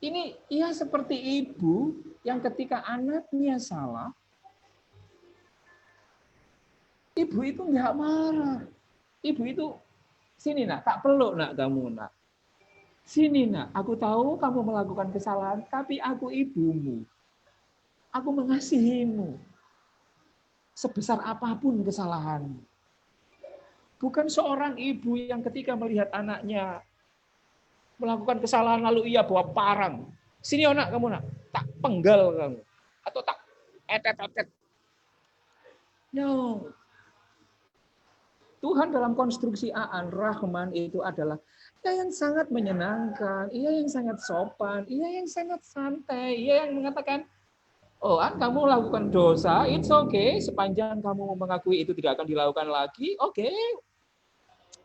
Ini ia seperti ibu yang ketika anaknya salah, ibu itu nggak marah. Ibu itu, sini nak, tak peluk nak kamu nak. Sini nak, aku tahu kamu melakukan kesalahan, tapi aku ibumu. Aku mengasihimu. Sebesar apapun kesalahanmu. Bukan seorang ibu yang ketika melihat anaknya melakukan kesalahan lalu ia bawa parang. Sini nak kamu nak, tak penggal kamu. Atau tak etet-etet. No. Tuhan dalam konstruksi Aan, Rahman itu adalah ia yang sangat menyenangkan, ia yang sangat sopan, ia yang sangat santai, ia yang mengatakan, oh, kamu lakukan dosa, it's okay, sepanjang kamu mengakui itu tidak akan dilakukan lagi, oke,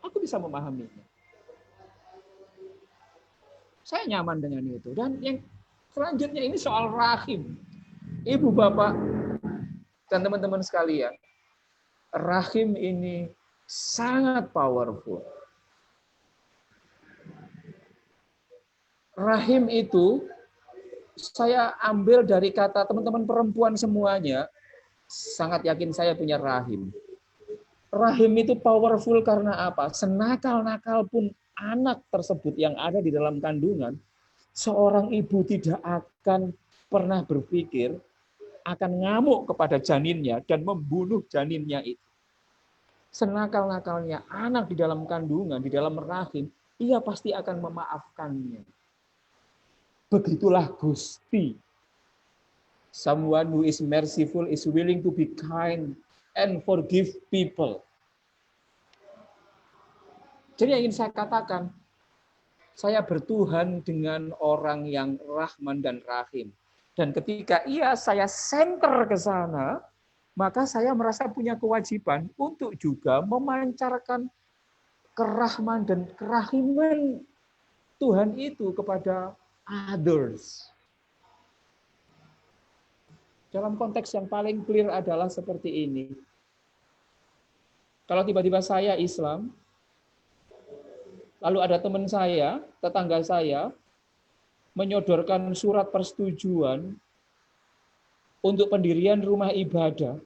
aku bisa memahaminya. Saya nyaman dengan itu. Dan yang selanjutnya ini soal rahim. Ibu, bapak, dan teman-teman sekalian, rahim ini sangat powerful. Rahim itu saya ambil dari kata teman-teman perempuan semuanya, sangat yakin saya punya rahim. Rahim itu powerful karena apa? Senakal-nakal pun anak tersebut yang ada di dalam kandungan, seorang ibu tidak akan pernah berpikir akan ngamuk kepada janinnya dan membunuh janinnya itu. Senakal-nakalnya anak di dalam kandungan, di dalam rahim, ia pasti akan memaafkannya. Begitulah Gusti. Someone who is merciful is willing to be kind and forgive people. Jadi yang ingin saya katakan, saya bertuhan dengan orang yang Rahman dan Rahim. Dan ketika saya center ke sana, maka saya merasa punya kewajiban untuk juga memancarkan kerahman dan kerahiman Tuhan itu kepada others. Dalam konteks yang paling clear adalah seperti ini. Kalau tiba-tiba saya Islam, lalu ada teman saya, tetangga saya, menyodorkan surat persetujuan untuk pendirian rumah ibadah.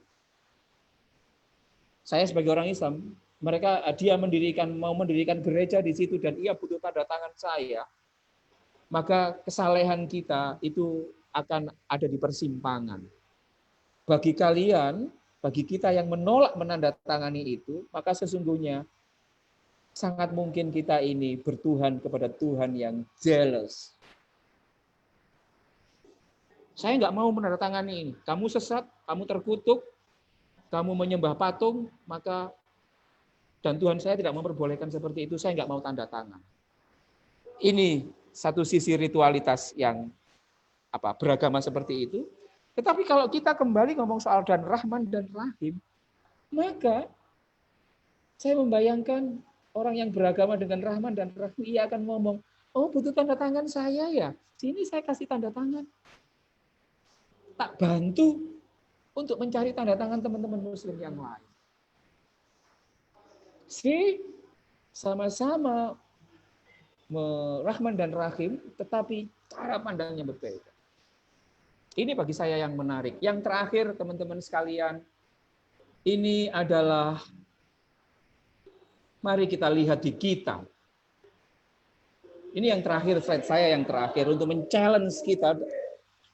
Saya sebagai orang Islam dia mau mendirikan gereja di situ dan ia butuh tanda tangan saya, maka kesalehan kita itu akan ada di persimpangan. Bagi kalian, bagi kita yang menolak menandatangani itu, maka sesungguhnya sangat mungkin kita ini bertuhan kepada Tuhan yang jealous. Saya nggak mau menandatangani ini. Kamu sesat, kamu terkutuk, kamu menyembah patung, maka dan Tuhan saya tidak memperbolehkan seperti itu, saya nggak mau tanda tangan. Ini satu sisi ritualitas yang beragama seperti itu. Tetapi kalau kita kembali ngomong soal dan Rahman dan Rahim, maka saya membayangkan orang yang beragama dengan Rahman dan Rahim, ia akan ngomong, oh butuh tanda tangan saya ya, sini saya kasih tanda tangan. Tak bantu untuk mencari tanda tangan teman-teman Muslim yang lain. Sama-sama Rahman dan Rahim, tetapi cara pandangnya berbeda. Ini bagi saya yang menarik. Yang terakhir, teman-teman sekalian, ini adalah, mari kita lihat di kita. Ini yang terakhir, slide saya yang terakhir, untuk men-challenge kita.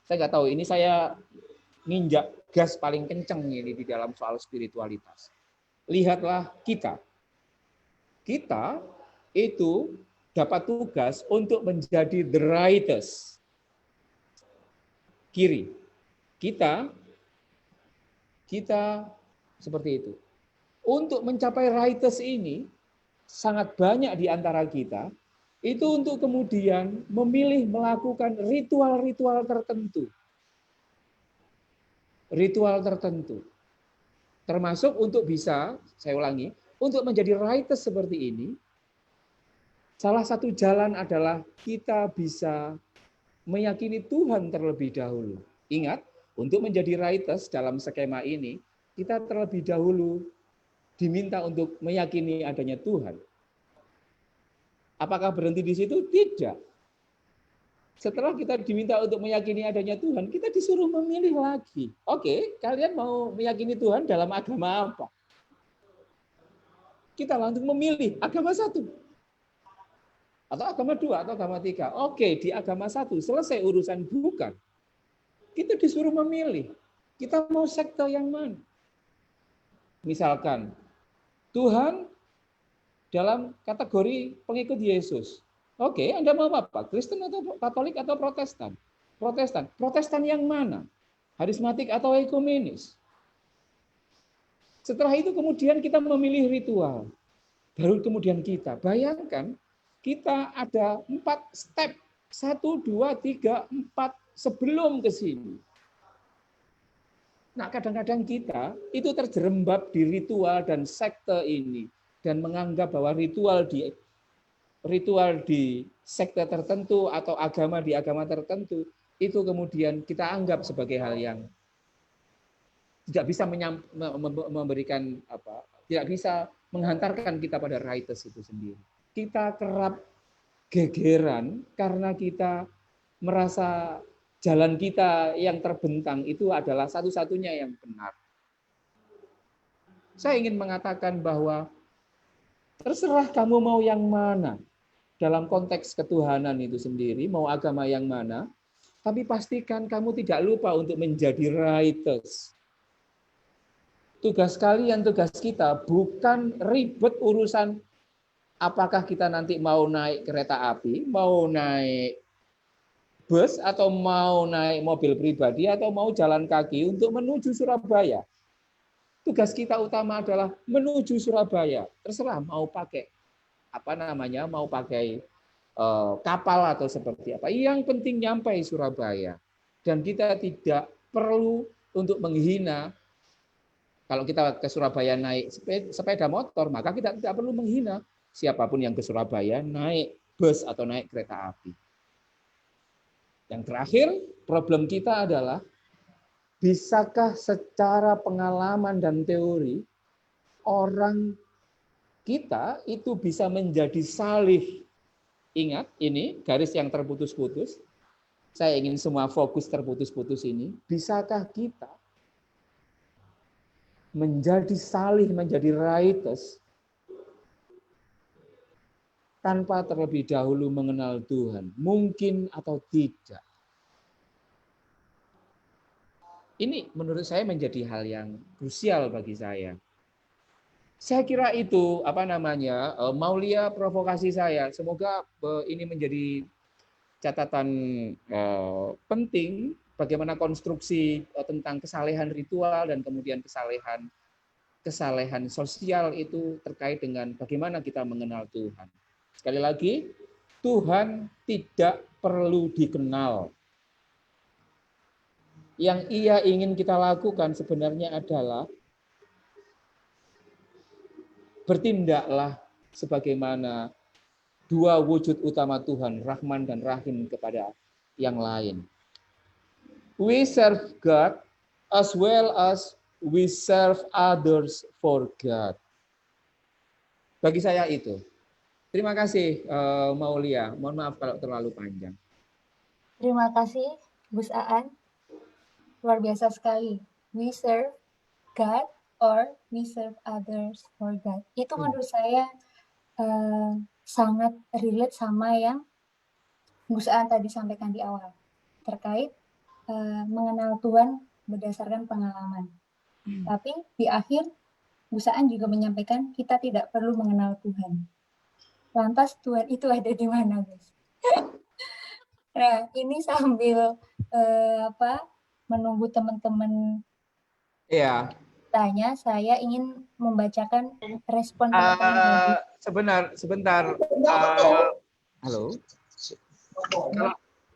Saya nggak tahu, ini saya nginjak gas paling kenceng ini di dalam soal spiritualitas. Lihatlah kita. Kita itu dapat tugas untuk menjadi the righteous. Kiri. Kita seperti itu. Untuk mencapai righteous ini, sangat banyak di antara kita, itu untuk kemudian memilih melakukan ritual-ritual tertentu. Ritual tertentu. Termasuk untuk bisa, saya ulangi, untuk menjadi righteous seperti ini, salah satu jalan adalah kita bisa meyakini Tuhan terlebih dahulu. Ingat, untuk menjadi righteous dalam skema ini, kita terlebih dahulu diminta untuk meyakini adanya Tuhan. Apakah berhenti di situ? Tidak. Setelah kita diminta untuk meyakini adanya Tuhan, kita disuruh memilih lagi. Oke, kalian mau meyakini Tuhan dalam agama apa? Kita langsung memilih agama satu. Atau agama 2, atau agama 3. Oke, di agama 1 selesai urusan bukan. Kita disuruh memilih. Kita mau sekte yang mana? Misalkan, Tuhan dalam kategori pengikut Yesus. Oke, Anda mau apa? Kristen atau Katolik atau Protestan? Protestan. Protestan yang mana? Harismatik atau ekumenis? Setelah itu kemudian kita memilih ritual. Baru kemudian kita. Bayangkan, kita ada 4 step, 1, 2, 3, 4 sebelum ke sini. Nah, kadang-kadang kita itu terjerembab di ritual dan sekte ini dan menganggap bahwa ritual di sekte tertentu atau agama di agama tertentu itu kemudian kita anggap sebagai hal yang tidak bisa memberikan tidak bisa menghantarkan kita pada righteous itu sendiri. Kita kerap gegeran karena kita merasa jalan kita yang terbentang itu adalah satu-satunya yang benar. Saya ingin mengatakan bahwa terserah kamu mau yang mana dalam konteks ketuhanan itu sendiri, mau agama yang mana, tapi pastikan kamu tidak lupa untuk menjadi righteous. Tugas kalian, tugas kita bukan ribet urusan apakah kita nanti mau naik kereta api, mau naik bus, atau mau naik mobil pribadi, atau mau jalan kaki untuk menuju Surabaya. Tugas kita utama adalah menuju Surabaya. Terserah mau pakai mau pakai kapal atau seperti apa. Yang penting nyampe Surabaya. Dan kita tidak perlu untuk menghina. Kalau kita ke Surabaya naik sepeda motor, maka kita tidak perlu menghina siapapun yang ke Surabaya naik bus atau naik kereta api. Yang terakhir, problem kita adalah bisakah secara pengalaman dan teori orang kita itu bisa menjadi salih. Ingat, ini garis yang terputus-putus. Saya ingin semua fokus terputus-putus ini. Bisakah kita menjadi salih, menjadi righteous tanpa terlebih dahulu mengenal Tuhan? Mungkin atau tidak? Ini menurut saya menjadi hal yang krusial bagi saya. Saya kira itu Maulia provokasi saya. Semoga ini menjadi catatan penting bagaimana konstruksi tentang kesalehan ritual dan kemudian kesalehan sosial itu terkait dengan bagaimana kita mengenal Tuhan. Sekali lagi, Tuhan tidak perlu dikenal. Yang Ia ingin kita lakukan sebenarnya adalah bertindaklah sebagaimana dua wujud utama Tuhan, Rahman dan Rahim kepada yang lain. We serve God as well as we serve others for God. Bagi saya itu. Terima kasih Maulia. Mohon maaf kalau terlalu panjang. Terima kasih, Gus Aan. Luar biasa sekali. We serve God or we serve others for God. Itu menurut saya sangat relate sama yang Gus Aan tadi sampaikan di awal. Terkait mengenal Tuhan berdasarkan pengalaman. Tapi di akhir, Gus Aan juga menyampaikan kita tidak perlu mengenal Tuhan. Lantas Tuhan itu ada di mana, Gus? Nah, ini sambil menunggu teman-teman tanya, saya ingin membacakan respon teman-teman. Sebentar. Halo.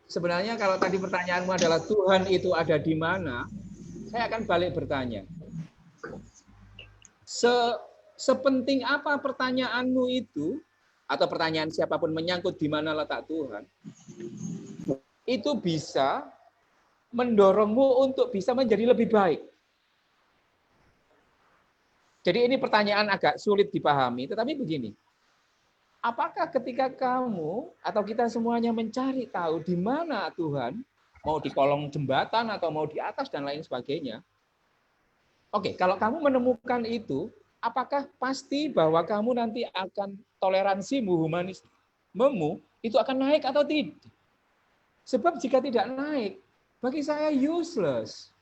Sebenarnya kalau tadi pertanyaanmu adalah Tuhan itu ada di mana, saya akan balik bertanya. Sepenting apa pertanyaanmu itu, atau pertanyaan siapapun menyangkut di mana letak Tuhan, itu bisa mendorongmu untuk bisa menjadi lebih baik. Jadi ini pertanyaan agak sulit dipahami, tetapi begini. Apakah ketika kamu atau kita semuanya mencari tahu di mana Tuhan, mau di kolong jembatan atau mau di atas dan lain sebagainya. Oke, kalau kamu menemukan itu, apakah pasti bahwa kamu nanti akan toleransimu, humanismemu itu akan naik atau tidak? Sebab jika tidak naik, bagi saya useless.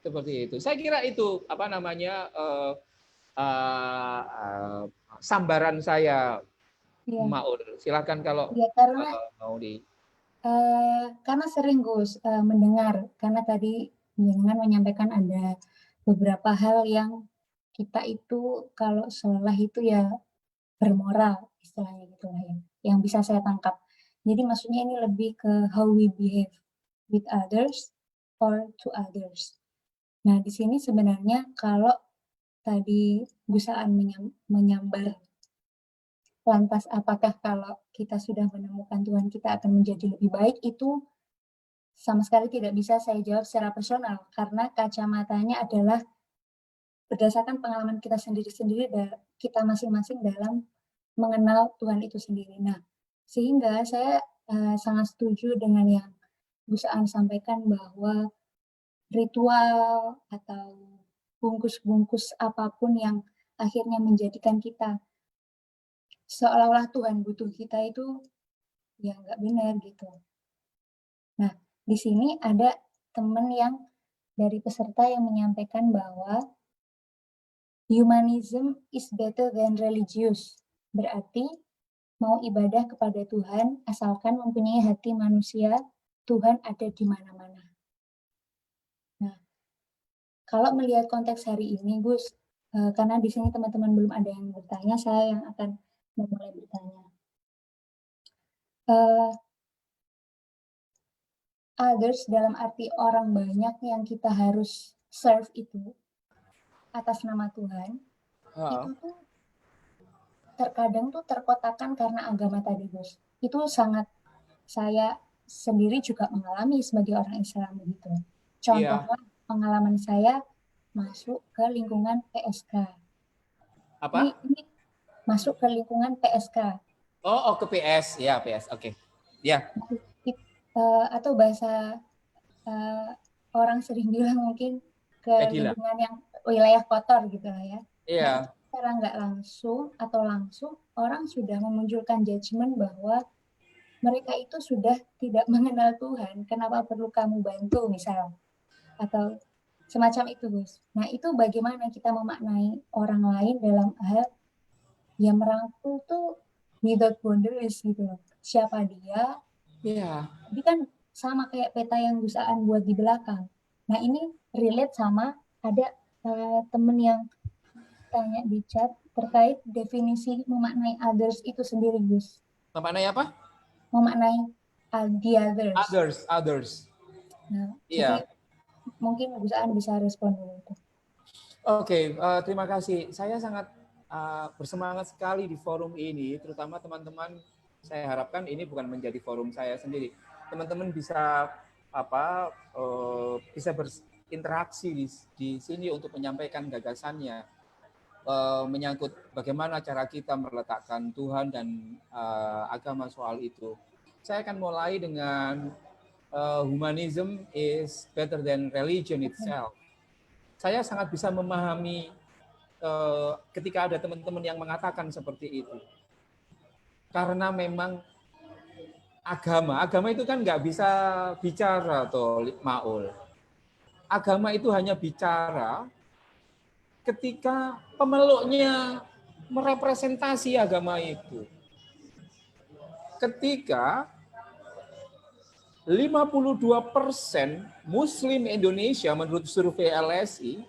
Seperti itu. Saya kira itu sambaran saya, Maul. Silakan kalau mau di. Karena sering Gus mendengar, karena tadi dengan menyampaikan ada beberapa hal yang kita itu kalau seolah itu ya bermoral istilahnya gitu lah ya, yang bisa saya tangkap. Jadi maksudnya ini lebih ke how we behave with others or to others. Nah di sini sebenarnya kalau tadi Gus Aan menyambar, lantas apakah kalau kita sudah menemukan Tuhan kita akan menjadi lebih baik, itu sama sekali tidak bisa saya jawab secara personal, karena kacamatanya adalah berdasarkan pengalaman kita sendiri-sendiri dan kita masing-masing dalam mengenal Tuhan itu sendiri. Nah, sehingga saya sangat setuju dengan yang Gus Aan sampaikan bahwa ritual atau bungkus-bungkus apapun yang akhirnya menjadikan kita seolah-olah Tuhan butuh kita itu ya nggak benar gitu. Nah, di sini ada teman yang dari peserta yang menyampaikan bahwa humanism is better than religious. Berarti mau ibadah kepada Tuhan asalkan mempunyai hati manusia, Tuhan ada di mana-mana. Nah, kalau melihat konteks hari ini, Gus, karena di sini teman-teman belum ada yang bertanya, saya yang akan memulai bertanya. Others dalam arti orang banyak yang kita harus serve itu atas nama Tuhan, itu tuh terkadang tuh terkotakkan karena agama tadi, Gus. Itu sangat saya sendiri juga mengalami sebagai orang Islam begitu. Contohnya pengalaman saya masuk ke lingkungan PSK. Apa? Ini masuk ke lingkungan PSK. Oh, ke PS, ya PS, oke. Ya. Atau bahasa orang sering bilang mungkin ke lingkungan yang wilayah kotor gitu lah ya. Iya. secara nggak langsung atau langsung orang sudah memunculkan judgement bahwa mereka itu sudah tidak mengenal Tuhan, kenapa perlu kamu bantu misal, atau semacam itu Gus. Nah itu bagaimana kita memaknai orang lain dalam hal yang merangkul tuh without boundaries gitu loh. Siapa dia, Iya. jadi kan sama kayak peta yang Gus Aan buat di belakang. Nah ini relate sama ada temen yang tanya di chat terkait definisi memaknai others itu sendiri Gus. Memaknai apa? Memaknai the others. Others. Nah, Iya. jadi mungkin Gus Aan bisa respon dulu itu. Oke, terima kasih. Saya sangat bersemangat sekali di forum ini, terutama teman-teman. Saya harapkan ini bukan menjadi forum saya sendiri. Teman-teman bisa bisa berinteraksi di sini untuk menyampaikan gagasannya, menyangkut bagaimana cara kita meletakkan Tuhan dan agama soal itu. Saya akan mulai dengan humanism is better than religion itself. Saya sangat bisa memahami ketika ada teman-teman yang mengatakan seperti itu. Karena memang agama itu kan nggak bisa bicara toh, Maul. Agama itu hanya bicara ketika pemeluknya merepresentasi agama itu. Ketika 52% Muslim Indonesia menurut survei LSI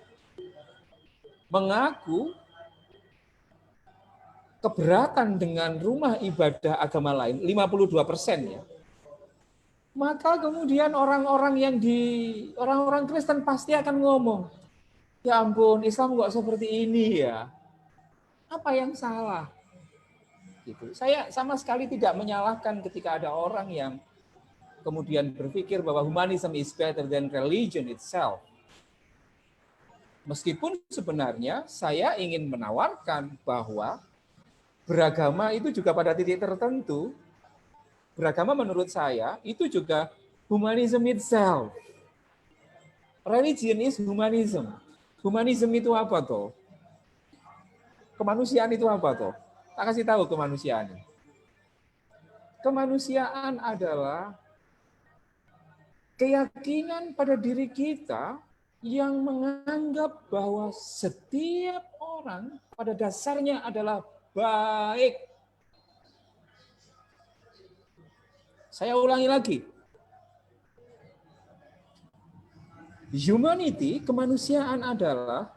mengaku keberatan dengan rumah ibadah agama lain, 52% ya. Maka kemudian orang-orang Kristen pasti akan ngomong, ya ampun, Islam kok seperti ini ya. Apa yang salah? Gitu. Saya sama sekali tidak menyalahkan ketika ada orang yang kemudian berpikir bahwa humanism is better than religion itself. Meskipun sebenarnya saya ingin menawarkan bahwa beragama itu juga pada titik tertentu, beragama menurut saya itu juga humanism itself. Religion is humanism. Humanism itu apa toh? Kemanusiaan itu apa toh? Tak kasih tahu kemanusiaan. Kemanusiaan adalah keyakinan pada diri kita yang menganggap bahwa setiap orang pada dasarnya adalah baik. Saya ulangi lagi. Humanity, kemanusiaan adalah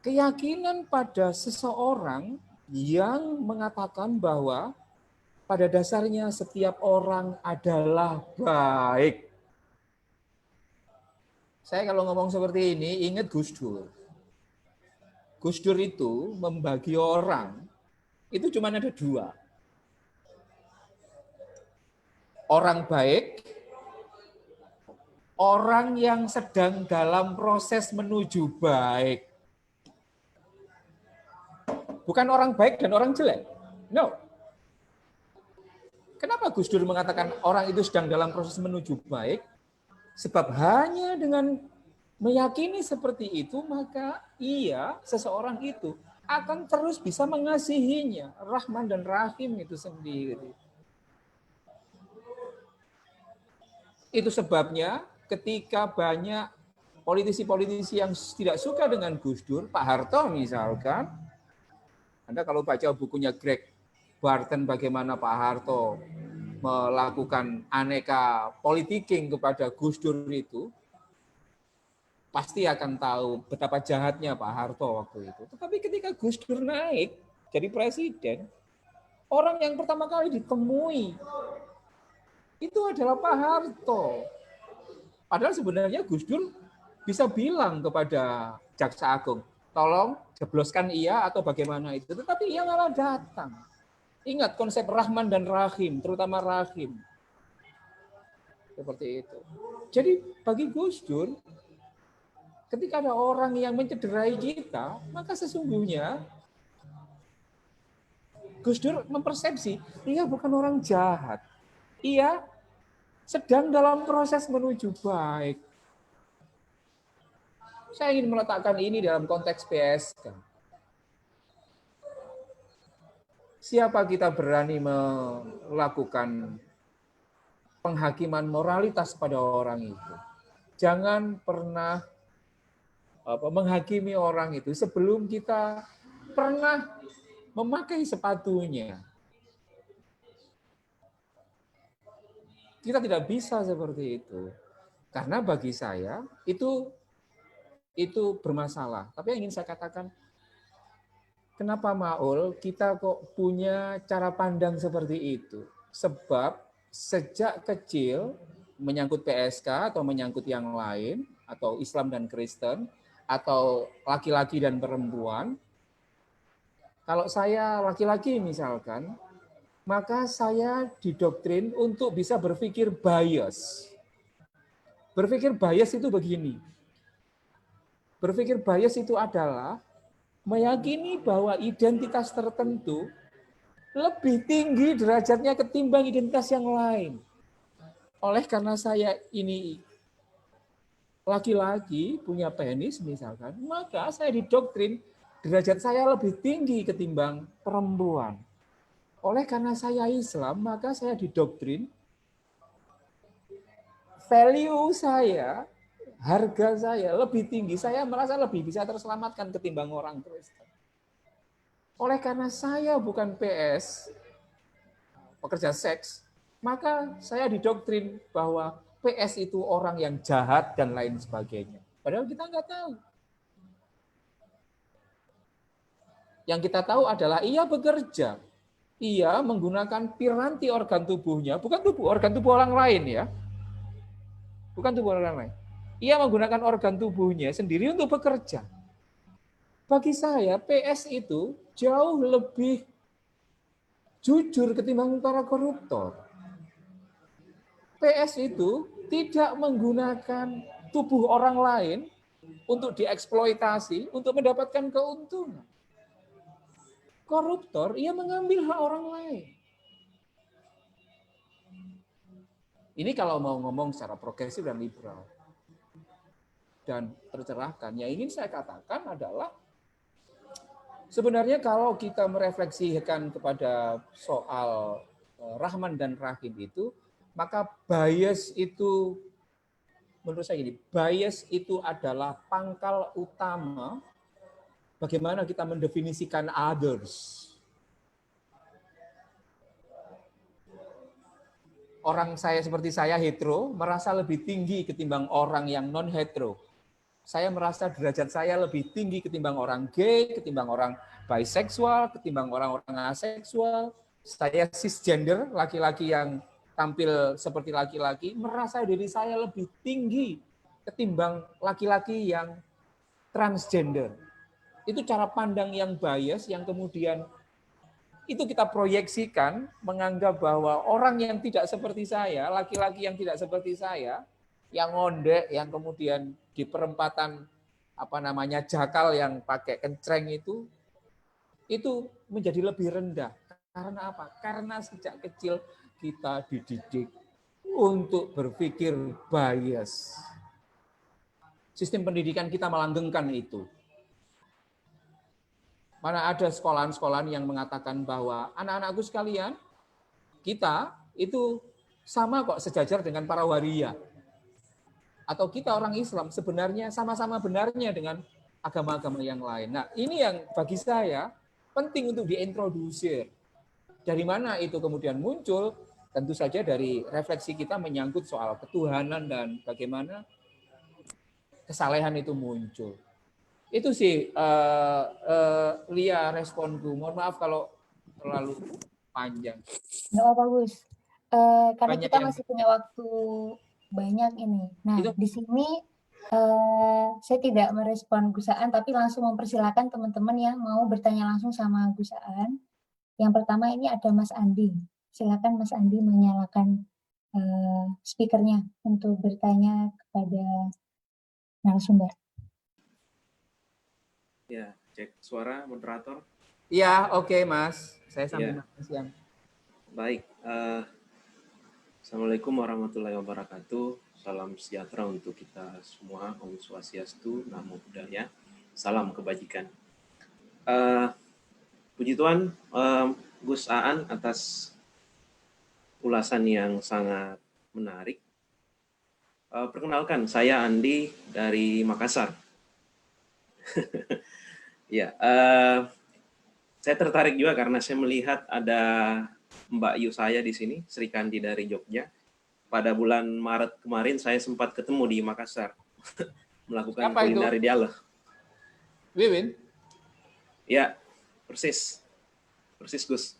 keyakinan pada seseorang yang mengatakan bahwa pada dasarnya setiap orang adalah baik. Saya kalau ngomong seperti ini, ingat Gus Dur. Gus Dur itu membagi orang, itu cuma ada dua. Orang baik, orang yang sedang dalam proses menuju baik. Bukan orang baik dan orang jelek. No. Kenapa Gus Dur mengatakan orang itu sedang dalam proses menuju baik? Sebab hanya dengan meyakini seperti itu, maka seseorang itu akan terus bisa mengasihinya. Rahman dan Rahim itu sendiri. Itu sebabnya ketika banyak politisi-politisi yang tidak suka dengan Gus Dur, Pak Harto misalkan, Anda kalau baca bukunya Greg Barton bagaimana Pak Harto melakukan aneka politiking kepada Gus Dur itu, pasti akan tahu betapa jahatnya Pak Harto waktu itu. Tetapi ketika Gus Dur naik jadi presiden, orang yang pertama kali ditemui itu adalah Pak Harto. Padahal sebenarnya Gus Dur bisa bilang kepada Jaksa Agung, tolong jebloskan ia atau bagaimana itu. Tetapi ia malah datang. Ingat konsep Rahman dan Rahim, terutama Rahim. Seperti itu. Jadi bagi Gus Dur, ketika ada orang yang mencederai kita, maka sesungguhnya Gus Dur mempersepsi, ia bukan orang jahat. Ia sedang dalam proses menuju baik. Saya ingin meletakkan ini dalam konteks PSK. siapa kita berani melakukan penghakiman moralitas pada orang itu? Jangan pernah menghakimi orang itu sebelum kita pernah memakai sepatunya. Kita tidak bisa seperti itu. Karena bagi saya itu bermasalah. Tapi yang ingin saya katakan, kenapa Maul kita kok punya cara pandang seperti itu? Sebab sejak kecil menyangkut PSK atau menyangkut yang lain, atau Islam dan Kristen, atau laki-laki dan perempuan, kalau saya laki-laki misalkan, maka saya didoktrin untuk bisa berpikir bias. Berpikir bias itu begini. Berpikir bias itu adalah meyakini bahwa identitas tertentu lebih tinggi derajatnya ketimbang identitas yang lain. Oleh karena saya ini laki-laki punya penis misalkan, maka saya didoktrin derajat saya lebih tinggi ketimbang perempuan. Oleh karena saya Islam, maka saya didoktrin value saya, harga saya lebih tinggi, saya merasa lebih bisa terselamatkan ketimbang orang Kristen. Oleh karena saya bukan PS, pekerja seks, maka saya didoktrin bahwa PS itu orang yang jahat dan lain sebagainya. Padahal kita nggak tahu. Yang kita tahu adalah ia bekerja. Ia menggunakan piranti organ tubuhnya, bukan organ tubuh orang lain ya. Bukan tubuh orang lain. Ia menggunakan organ tubuhnya sendiri untuk bekerja. Bagi saya, PS itu jauh lebih jujur ketimbang para koruptor. PS itu tidak menggunakan tubuh orang lain untuk dieksploitasi, untuk mendapatkan keuntungan. Koruptor, ia mengambil hak orang lain. Ini kalau mau ngomong secara progresif dan liberal. Dan tercerahkan. Yang ingin saya katakan adalah, sebenarnya kalau kita merefleksikan kepada soal Rahman dan Rahim itu, maka bias itu, menurut saya gini, bias itu adalah pangkal utama bagaimana kita mendefinisikan others. Orang saya seperti saya hetero merasa lebih tinggi ketimbang orang yang non hetero. Saya merasa derajat saya lebih tinggi ketimbang orang gay, ketimbang orang biseksual, ketimbang orang-orang aseksual. Saya cisgender, laki-laki yang tampil seperti laki-laki, merasa diri saya lebih tinggi ketimbang laki-laki yang transgender. Itu cara pandang yang bias yang kemudian itu kita proyeksikan menganggap bahwa orang yang tidak seperti saya, laki-laki yang tidak seperti saya, yang ngondek, yang kemudian di perempatan jakal yang pakai kencreng itu menjadi lebih rendah. Karena apa? Karena sejak kecil kita dididik untuk berpikir bias. Sistem pendidikan kita melanggengkan itu. Mana ada sekolahan-sekolahan yang mengatakan bahwa anak-anakku sekalian, kita itu sama kok sejajar dengan para waria. Atau kita orang Islam sebenarnya sama-sama benarnya dengan agama-agama yang lain. Nah, ini yang bagi saya penting untuk diintrodusir. Dari mana itu kemudian muncul? Tentu saja dari refleksi kita menyangkut soal ketuhanan dan bagaimana kesalehan itu muncul. Itu sih Lia responku. Mohon maaf kalau terlalu panjang. Nggak apa-apa, Gus. Karena Banyak kita yang masih punya waktu banyak ini. Nah, Itu- di sini saya tidak merespon Gusaan, tapi langsung mempersilakan teman-teman yang mau bertanya langsung sama Gusaan. Yang pertama ini ada Mas Andi. Silakan Mas Andi menyalakan speakernya untuk bertanya kepada narasumber. Ya, cek suara moderator. Iya, oke, Mas. Saya sambil makan siang. Baik. Assalamualaikum warahmatullahi wabarakatuh. Salam sejahtera untuk kita semua. Om Swastiastu, Namo Buddhaya. Salam kebajikan. Puji Tuhan, Gus Aan atas ulasan yang sangat menarik. Perkenalkan, saya Andi dari Makassar. Ya, saya tertarik juga karena saya melihat ada Mbak Yu saya di sini, Sri Kandi dari Jogja. Pada bulan Maret kemarin saya sempat ketemu di Makassar melakukan Siapa itu? kulinari dialog. Wiwin? Ya, persis Gus.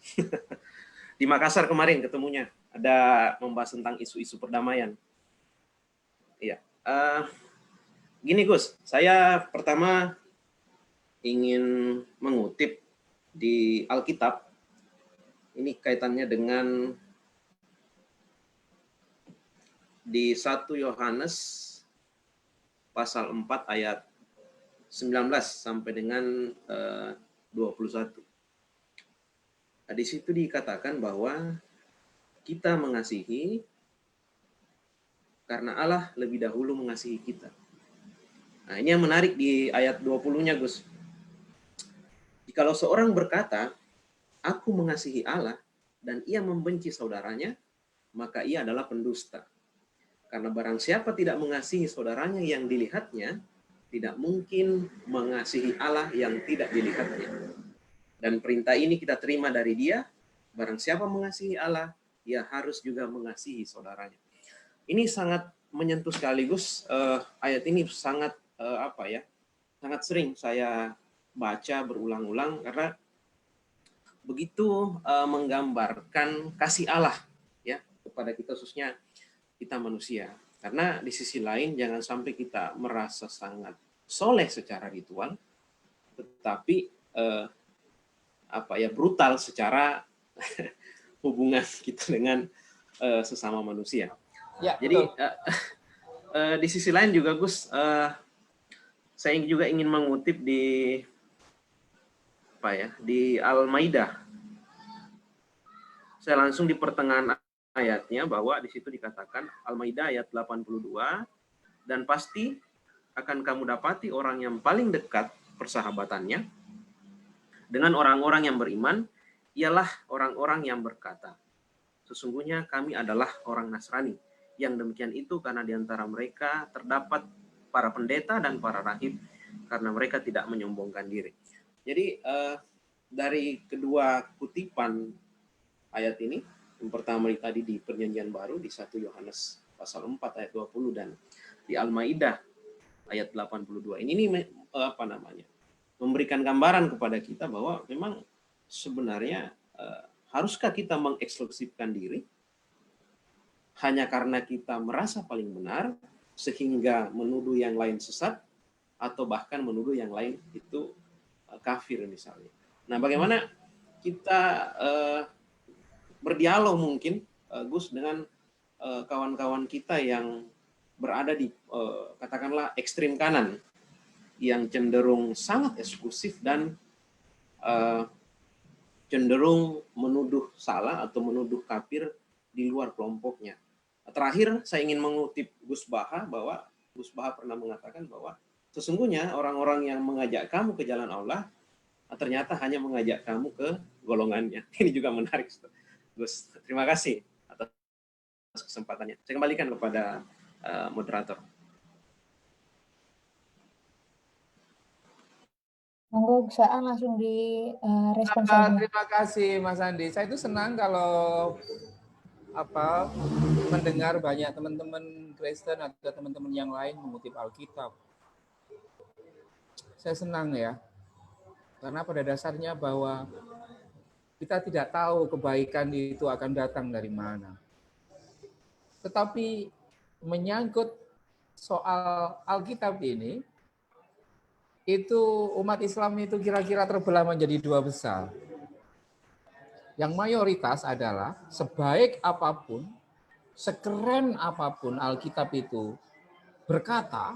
Di Makassar kemarin ketemunya, ada membahas tentang isu-isu perdamaian. Iya, gini Gus, saya pertama ingin mengutip di Alkitab. Ini kaitannya dengan di 1 Yohanes pasal 4 ayat 19 sampai dengan 21. Nah, di situ dikatakan bahwa kita mengasihi karena Allah lebih dahulu mengasihi kita. Nah, ini yang menarik di ayat 20-nya, Gus. Jikalau seorang berkata, aku mengasihi Allah, dan ia membenci saudaranya, maka ia adalah pendusta. Karena barang siapa tidak mengasihi saudaranya yang dilihatnya, tidak mungkin mengasihi Allah yang tidak dilihatnya. Dan perintah ini kita terima dari dia, barang siapa mengasihi Allah, ia harus juga mengasihi saudaranya. Ini sangat menyentuh sekaligus, ayat ini sangat sangat sering saya baca berulang-ulang karena begitu menggambarkan kasih Allah ya kepada kita, khususnya kita manusia. Karena di sisi lain jangan sampai kita merasa sangat soleh secara ritual, tetapi brutal secara hubungan kita dengan sesama manusia. Ya, jadi di sisi lain juga Gus, saya juga ingin mengutip di di Al-Maidah. Saya langsung di pertengahan ayatnya bahwa di situ dikatakan Al-Maidah ayat 82, dan pasti akan kamu dapati orang yang paling dekat persahabatannya dengan orang-orang yang beriman ialah orang-orang yang berkata, sesungguhnya kami adalah orang Nasrani. Yang demikian itu karena di antara mereka terdapat para pendeta dan para rahib, karena mereka tidak menyombongkan diri. Jadi dari kedua kutipan ayat ini, yang pertama tadi di Perjanjian Baru di 1 Yohanes pasal 4 ayat 20 dan di Al-Maidah ayat 82. Ini memberikan gambaran kepada kita bahwa memang sebenarnya haruskah kita mengeksklusifkan diri hanya karena kita merasa paling benar sehingga menuduh yang lain sesat atau bahkan menuduh yang lain itu kafir misalnya. Nah, bagaimana kita berdialog mungkin Gus dengan kawan-kawan kita yang berada di katakanlah ekstrim kanan yang cenderung sangat eksklusif dan cenderung menuduh salah atau menuduh kafir di luar kelompoknya. Terakhir saya ingin mengutip Gus Baha, bahwa Gus Baha pernah mengatakan bahwa sesungguhnya orang-orang yang mengajak kamu ke jalan Allah ternyata hanya mengajak kamu ke golongannya. Ini juga menarik, Gus. Terima kasih atas kesempatannya. Saya kembalikan kepada moderator. Monggo Gus Aan langsung di respon saja. Terima kasih Mas Andi. Saya itu senang kalau mendengar banyak teman-teman Kristen atau teman-teman yang lain mengutip Alkitab. Saya senang ya, karena pada dasarnya bahwa kita tidak tahu kebaikan itu akan datang dari mana. Tetapi menyangkut soal Alkitab ini, itu umat Islam itu kira-kira terbelah menjadi dua besar. Yang mayoritas adalah sebaik apapun, sekeren apapun Alkitab itu berkata,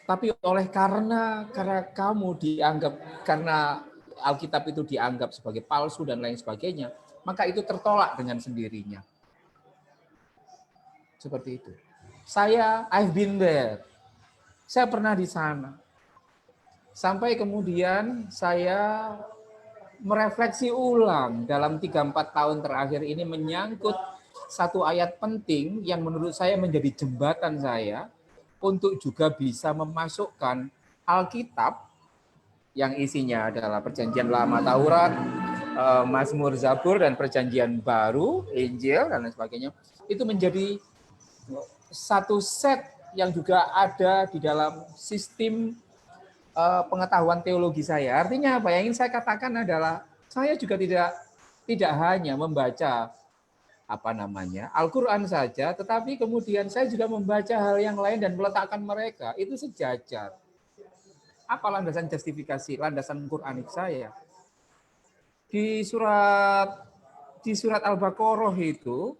tapi karena Alkitab itu dianggap sebagai palsu dan lain sebagainya, maka itu tertolak dengan sendirinya. Seperti itu. I've been there. Saya pernah di sana. Sampai kemudian saya merefleksi ulang dalam 3-4 tahun terakhir ini menyangkut satu ayat penting yang menurut saya menjadi jembatan saya untuk juga bisa memasukkan Alkitab yang isinya adalah Perjanjian Lama Taurat, Mazmur, Zabur, dan Perjanjian Baru, Injil, dan lain sebagainya, itu menjadi satu set yang juga ada di dalam sistem pengetahuan teologi saya. Artinya apa? Yang ingin saya katakan adalah saya juga tidak hanya membaca Al-Quran saja, tetapi kemudian saya juga membaca hal yang lain dan meletakkan mereka itu sejajar. Apa landasan justifikasi, landasan Quranik saya? Di surat Al-Baqarah itu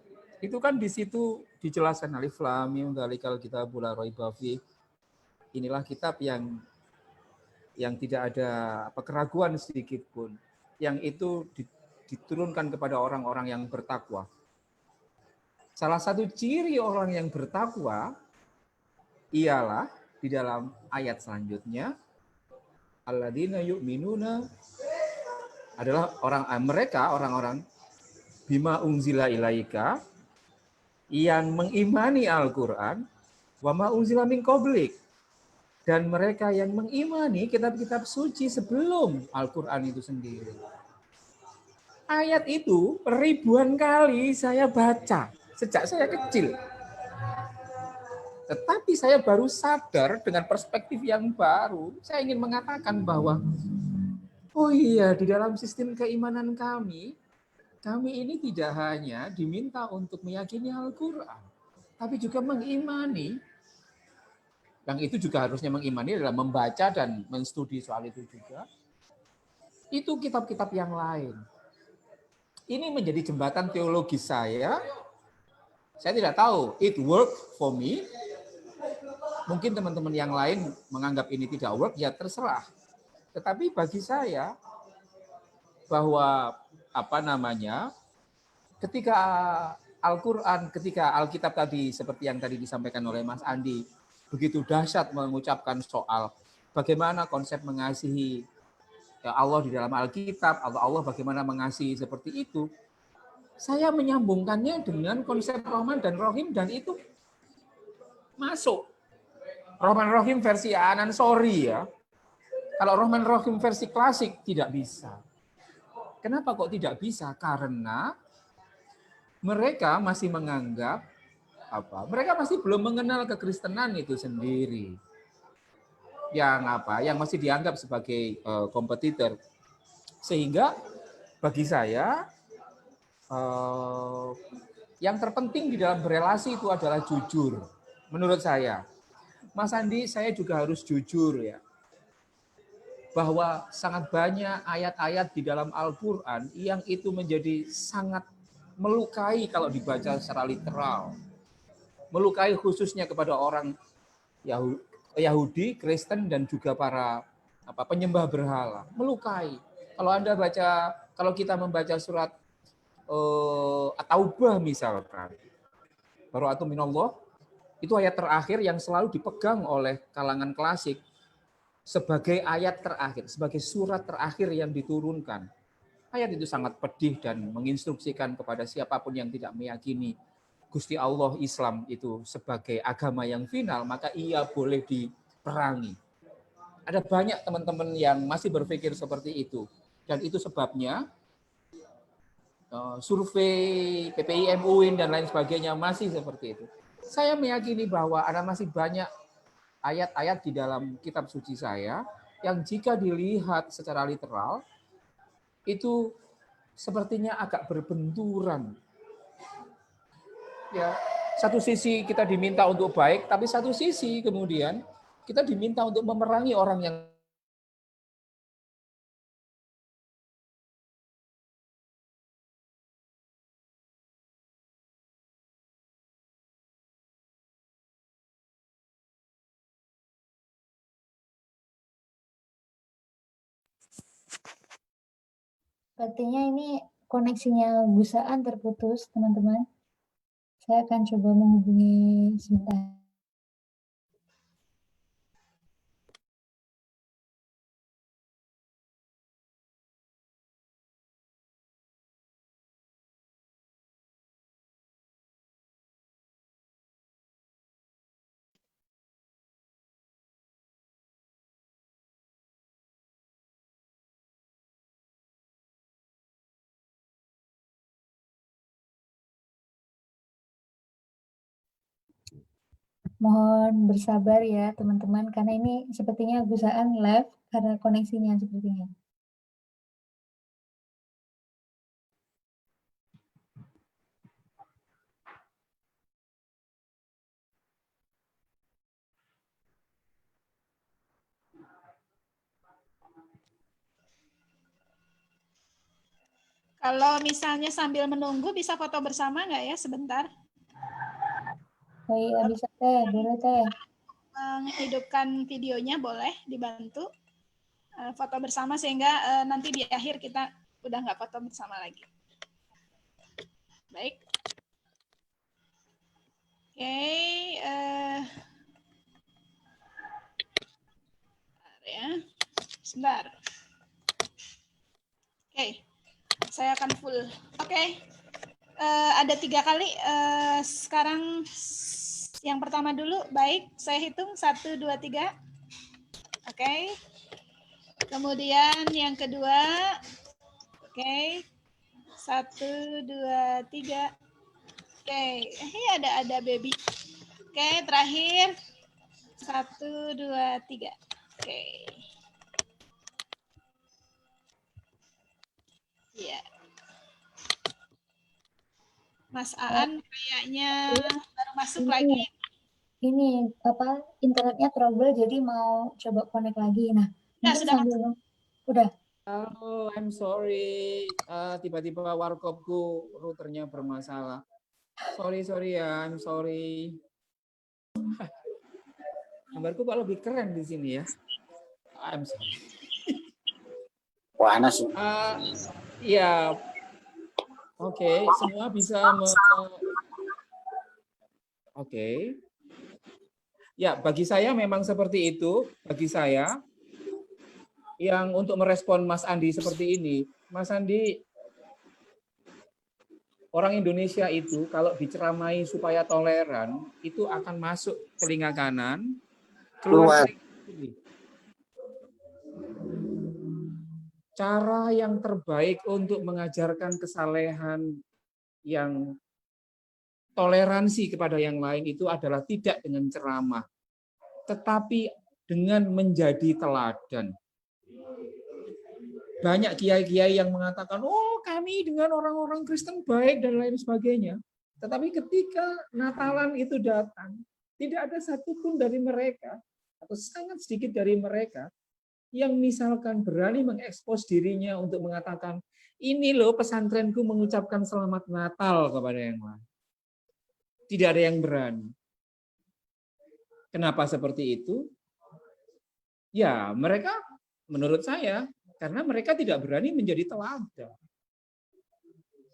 kan di situ dijelaskan alif lam mim dzalikal kitabul la raiba fi. Inilah kitab yang tidak ada keraguan sedikit pun, yang itu diturunkan kepada orang-orang yang bertakwa. Salah satu ciri orang yang bertakwa ialah di dalam ayat selanjutnya, alladzina yu'minuna, adalah orang-orang bima unzila ilaika, yang mengimani Al-Quran, wa ma unzila min qablik, dan mereka yang mengimani kitab-kitab suci sebelum Al-Quran itu sendiri. Ayat itu ribuan kali saya baca sejak saya kecil. Tetapi saya baru sadar dengan perspektif yang baru, saya ingin mengatakan bahwa, oh iya, di dalam sistem keimanan kami ini tidak hanya diminta untuk meyakini Al-Quran, tapi juga mengimani. Yang itu juga harusnya mengimani adalah membaca dan menstudi soal itu juga. Itu kitab-kitab yang lain. Ini menjadi jembatan teologi saya. Saya tidak tahu, it work for me. Mungkin teman-teman yang lain menganggap ini tidak work, ya terserah. Tetapi bagi saya, bahwa ketika Al-Quran, ketika Alkitab tadi, seperti yang tadi disampaikan oleh Mas Andi, begitu dahsyat mengucapkan soal bagaimana konsep mengasihi Allah di dalam Alkitab, atau Allah bagaimana mengasihi seperti itu, saya menyambungkannya dengan konsep Rahman dan Rahim, dan itu masuk. Rahman Rahim versi Anan Sori ya. Kalau Rahman Rahim versi klasik tidak bisa. Kenapa kok tidak bisa? Karena mereka masih menganggap mereka masih belum mengenal kekristenan itu sendiri. Yang masih dianggap sebagai kompetitor. Sehingga bagi saya yang terpenting di dalam berelasi itu adalah jujur. Menurut saya. Mas Andi, saya juga harus jujur ya. Bahwa sangat banyak ayat-ayat di dalam Al-Quran yang itu menjadi sangat melukai kalau dibaca secara literal. Melukai khususnya kepada orang Yahudi, Kristen, dan juga para penyembah berhala. Melukai. Kalau kita membaca surat At-Taubah misalkan, Bara'atun minallah, itu ayat terakhir yang selalu dipegang oleh kalangan klasik sebagai ayat terakhir, sebagai surat terakhir yang diturunkan. Ayat itu sangat pedih dan menginstruksikan kepada siapapun yang tidak meyakini Gusti Allah Islam itu sebagai agama yang final, maka ia boleh diperangi. Ada banyak teman-teman yang masih berpikir seperti itu. Dan itu sebabnya survei PPI, MUIN, dan lain sebagainya masih seperti itu. Saya meyakini bahwa ada masih banyak ayat-ayat di dalam kitab suci saya yang jika dilihat secara literal, itu sepertinya agak berbenturan. Ya, satu sisi kita diminta untuk baik, tapi satu sisi kemudian kita diminta untuk memerangi orang yang Sepertinya ini koneksinya Gusaan terputus, teman-teman. Saya akan coba menghubungi sebentar. Mohon bersabar ya teman-teman, karena ini sepertinya Gusaan live karena koneksinya sepertinya. Kalau misalnya sambil menunggu bisa foto bersama nggak ya sebentar? Oh iya bisa teh, boleh teh. Menghidupkan videonya boleh dibantu foto bersama sehingga nanti di akhir kita udah nggak foto bersama lagi. Baik. Oke. Ya. Sebentar. Oke. Saya akan full. Oke. Ada 3 kali. Sekarang yang pertama dulu. Baik. Saya hitung 1, 2, 3. Oke. Kemudian yang kedua. Oke. 1, 2, 3. Oke. Ini ada baby. Oke. Terakhir. 1, 2, 3. Oke. Iya. Mas Aan kayaknya baru masuk lagi. Ini apa internetnya trouble jadi mau coba connect lagi. Nah, Nah, mungkin sudah sambil udah. Oh, I'm sorry. Tiba-tiba warkopku routernya bermasalah. Sorry ya, I'm sorry. Gambarku kok lebih keren di sini ya. I'm sorry. Wah, Anas. Ya, oke, semua bisa Oke. Ya, bagi saya memang seperti itu. Bagi saya, yang untuk merespon Mas Andi seperti ini, Mas Andi, orang Indonesia itu kalau diceramai supaya toleran, itu akan masuk telinga kanan, keluar telinga kiri. Cara yang terbaik untuk mengajarkan kesalehan yang toleransi kepada yang lain itu adalah tidak dengan ceramah, tetapi dengan menjadi teladan. Banyak kiai-kiai yang mengatakan, oh kami dengan orang-orang Kristen baik dan lain sebagainya. Tetapi ketika Natalan itu datang, tidak ada satupun dari mereka, atau sangat sedikit dari mereka, yang misalkan berani mengekspos dirinya untuk mengatakan, ini loh pesantrenku mengucapkan selamat Natal kepada yang lain. Tidak ada yang berani. Kenapa seperti itu? Ya, mereka menurut saya, karena mereka tidak berani menjadi teladan.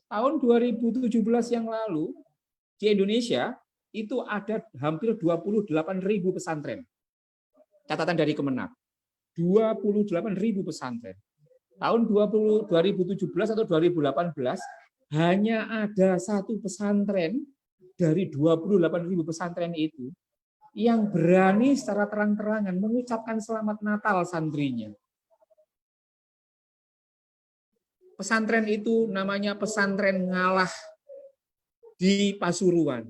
Tahun 2017 yang lalu, di Indonesia, itu ada hampir 28.000 pesantren. Catatan dari Kemenak. 28.000 pesantren. Tahun 2017 atau 2018, hanya ada 1 pesantren dari 28.000 pesantren itu yang berani secara terang-terangan mengucapkan selamat Natal santrinya. Pesantren itu namanya pesantren Ngalah di Pasuruan.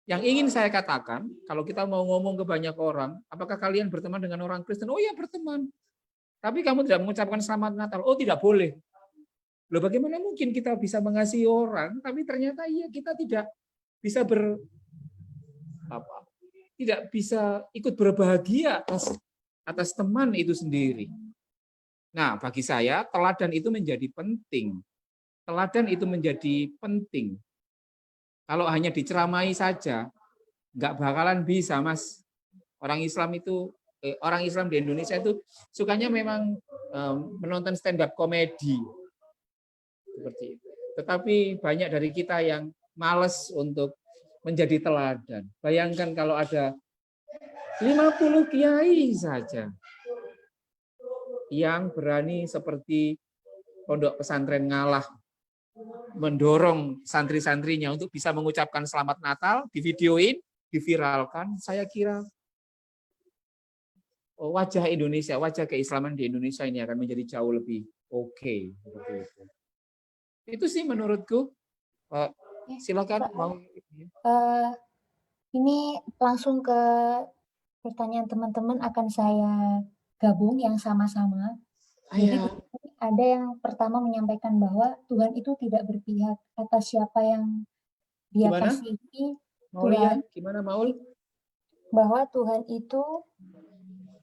Yang ingin saya katakan, kalau kita mau ngomong ke banyak orang, apakah kalian berteman dengan orang Kristen? Oh ya berteman. Tapi kamu tidak mengucapkan selamat Natal. Oh tidak boleh. Loh bagaimana mungkin kita bisa mengasihi orang, tapi ternyata iya kita tidak bisa tidak bisa ikut berbahagia atas teman itu sendiri. Nah, bagi saya teladan itu menjadi penting. Teladan itu menjadi penting. Kalau hanya diceramai saja, nggak bakalan bisa, Mas. Orang Islam di Indonesia itu sukanya memang menonton stand up komedi seperti itu. Tetapi banyak dari kita yang malas untuk menjadi teladan. Bayangkan kalau ada 50 kiai saja yang berani seperti Pondok Pesantren Ngalah mendorong santri-santrinya untuk bisa mengucapkan selamat Natal, divideoin, diviralkan, saya kira wajah Indonesia, wajah keislaman di Indonesia ini akan menjadi jauh lebih oke. Ya. Itu sih menurutku. Silakan mau. Ini langsung ke pertanyaan teman-teman akan saya gabung yang sama-sama. Jadi Ayah. ada yang pertama menyampaikan bahwa Tuhan itu tidak berpihak atas siapa yang Dia Gimana? kasihi, Maul ya? Tuhan, Gimana Maul? bahwa Tuhan itu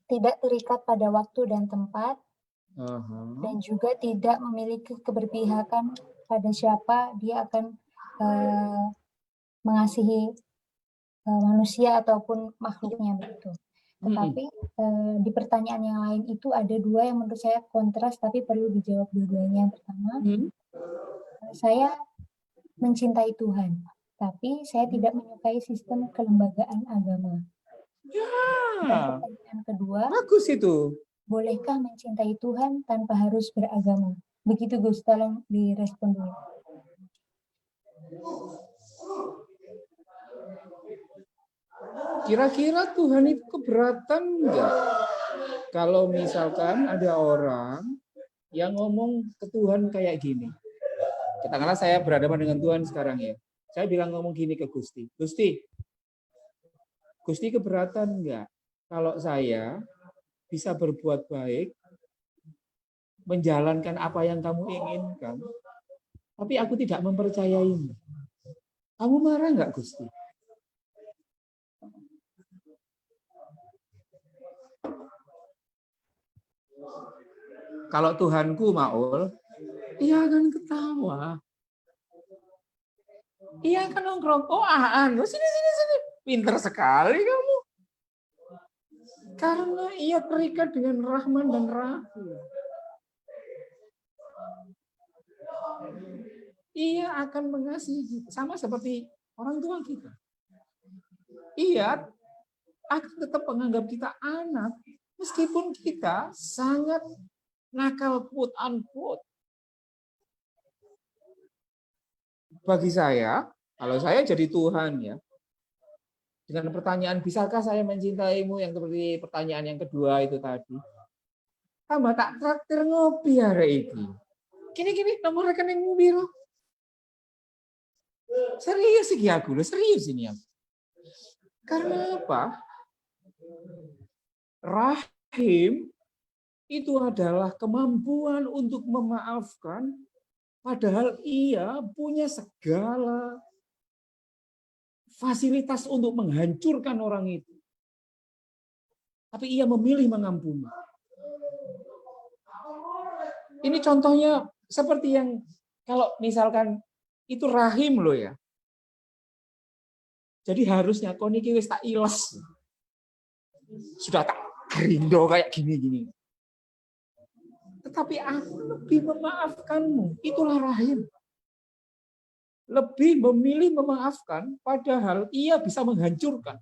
tidak terikat pada waktu dan tempat, dan juga tidak memiliki keberpihakan pada siapa Dia akan mengasihi manusia ataupun makhluknya begitu. Tetapi di pertanyaan yang lain itu ada dua yang menurut saya kontras tapi perlu dijawab dua-duanya. Yang pertama, saya mencintai Tuhan, tapi saya tidak menyukai sistem kelembagaan agama. Dan Ya, pertanyaan kedua, bagus itu. bolehkah mencintai Tuhan tanpa harus beragama? Begitu Gus, tolong direspon dulu. Kira-kira Tuhan itu keberatan enggak? Kalau misalkan ada orang yang ngomong ke Tuhan kayak gini. Katakanlah saya berhadapan dengan Tuhan sekarang ya. Saya bilang ngomong gini ke Gusti. Gusti keberatan enggak kalau saya bisa berbuat baik, menjalankan apa yang kamu inginkan, tapi aku tidak mempercayaimu. Kamu marah enggak Gusti? Kalau Tuhanku, Maul, ia akan ketawa. Ia akan nongkrong. Oh, sini. Pinter sekali kamu. Karena ia terikat dengan Rahman dan Rahim. Ia akan mengasihi, sama seperti orang tua kita. Ia akan tetap menganggap kita anak, meskipun kita sangat nakal quote unquote. Bagi saya, kalau saya jadi Tuhan ya, dengan pertanyaan bisakah saya mencintaimu yang seperti pertanyaan yang kedua itu tadi, tambah tak traktir ngopi hari ini. Gini nomor rekeningmu biro. Serius sih aku, serius ini aku. Karena apa? Rahim itu adalah kemampuan untuk memaafkan, padahal ia punya segala fasilitas untuk menghancurkan orang itu. Tapi ia memilih mengampuni. Ini contohnya seperti yang kalau misalkan itu rahim loh ya. Jadi harusnya kau niki wis tak iles. Sudah tak gerindo kayak gini-gini. Tetapi aku lebih memaafkanmu. Itulah rahim. Lebih memilih memaafkan, padahal ia bisa menghancurkan.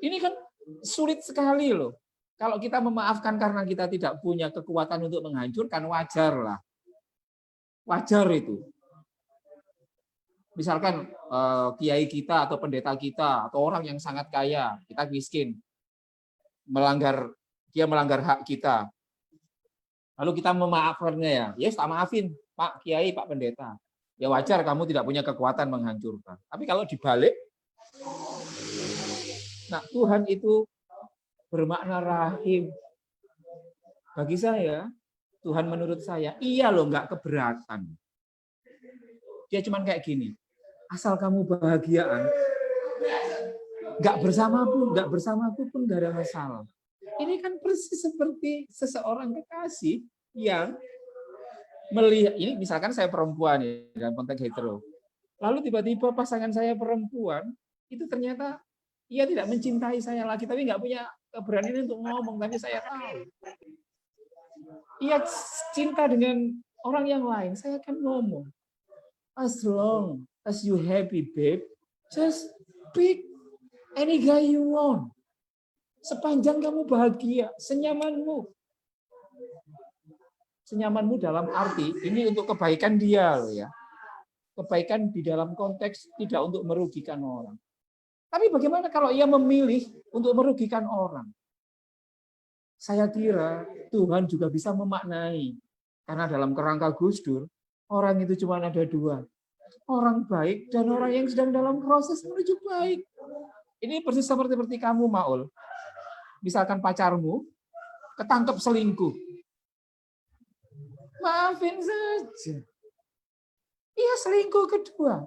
Ini kan sulit sekali loh. Kalau kita memaafkan karena kita tidak punya kekuatan untuk menghancurkan, wajar lah. Wajar itu. Misalkan kiai kita atau pendeta kita atau orang yang sangat kaya, kita miskin, dia melanggar hak kita. Lalu kita memaafkannya ya, yes tak maafin Pak Kiai, Pak Pendeta. Ya wajar kamu tidak punya kekuatan menghancurkan. Tapi kalau dibalik, nah Tuhan itu bermakna rahim. Bagi saya, Tuhan menurut saya, iya loh nggak keberatan. Dia cuma kayak gini, asal kamu bahagiaan, nggak bersamaku pun nggak ada masalah. Ini kan persis seperti seseorang kekasih yang melihat, ini misalkan saya perempuan ya, dalam konteks hetero. Lalu tiba-tiba pasangan saya perempuan, itu ternyata ia tidak mencintai saya lagi, tapi nggak punya keberanian untuk ngomong, tapi saya tahu. Ia cinta dengan orang yang lain, saya akan ngomong. As long as you happy, babe, just pick any guy you want. Sepanjang kamu bahagia, senyamanmu. Senyamanmu dalam arti, ini untuk kebaikan dia loh ya. Kebaikan di dalam konteks tidak untuk merugikan orang. Tapi bagaimana kalau ia memilih untuk merugikan orang? Saya kira Tuhan juga bisa memaknai. Karena dalam kerangka Gus Dur, orang itu cuma ada dua. orang baik dan orang yang sedang dalam proses menuju baik. Ini persis seperti kamu, Maul. Misalkan pacarmu ketangkep selingkuh. Maafin saja. Iya, selingkuh kedua.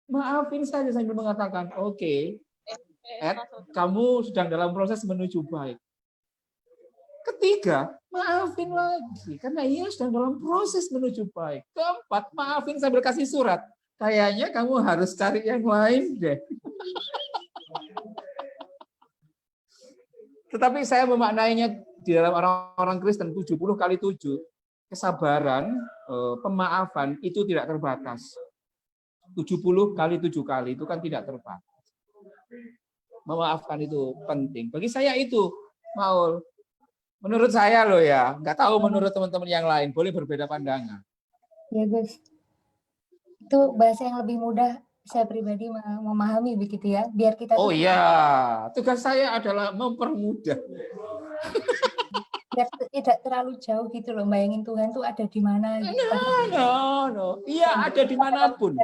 Maafin saja sambil mengatakan, oke, Ed, kamu sedang dalam proses menuju baik. Ketiga, maafin lagi. Karena ia sedang dalam proses menuju baik. Keempat, maafin sambil kasih surat. Kayaknya kamu harus cari yang lain deh. Tetapi saya memaknainya di dalam orang-orang Kristen 70 kali 7. Kesabaran, pemaafan itu tidak terbatas. 70 kali 7 kali itu kan tidak terbatas. Memaafkan itu penting. Bagi saya itu, Maul. Menurut saya loh ya, nggak tahu menurut teman-teman yang lain, boleh berbeda pandangan. Ya Gus, itu bahasa yang lebih mudah saya pribadi memahami begitu ya, biar kita Oh tuh iya, tugas saya adalah mempermudah. biar tidak terlalu jauh gitu loh, bayangin Tuhan tuh ada di mana gitu. No. Iya, ada dimanapun.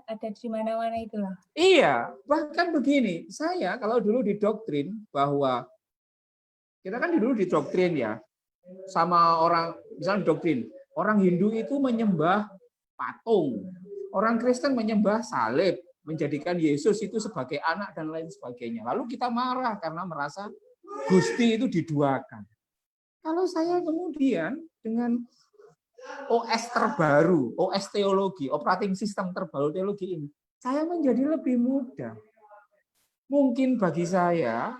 Ada di mana-mana itu loh. Iya, bahkan begini, saya kalau dulu didoktrin bahwa kita kan dulu didoktrin ya, sama orang, misalnya doktrin, orang Hindu itu menyembah patung, orang Kristen menyembah salib, menjadikan Yesus itu sebagai anak dan lain sebagainya. Lalu kita marah karena merasa Gusti itu diduakan. Kalau saya kemudian dengan OS terbaru, OS teologi, operating system terbaru teologi ini, saya menjadi lebih mudah. Mungkin bagi saya,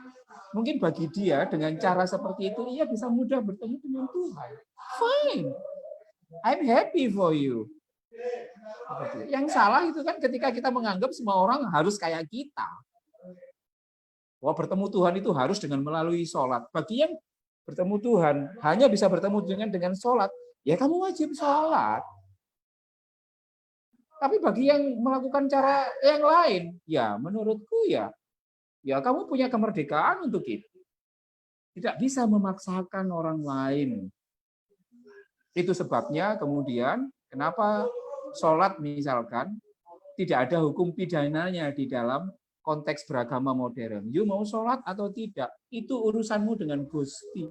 mungkin bagi dia dengan cara seperti itu, ia bisa mudah bertemu dengan Tuhan. Fine, I'm happy for you. Yang salah itu kan ketika kita menganggap semua orang harus kayak kita. Bahwa bertemu Tuhan itu harus dengan melalui sholat. Bagi yang bertemu Tuhan hanya bisa bertemu dengan sholat, ya kamu wajib sholat. Tapi bagi yang melakukan cara yang lain, ya menurutku ya kamu punya kemerdekaan untuk itu. Tidak bisa memaksakan orang lain. Itu sebabnya kemudian kenapa sholat misalkan tidak ada hukum pidananya di dalam konteks beragama modern. You mau sholat atau tidak, itu urusanmu dengan Gusti.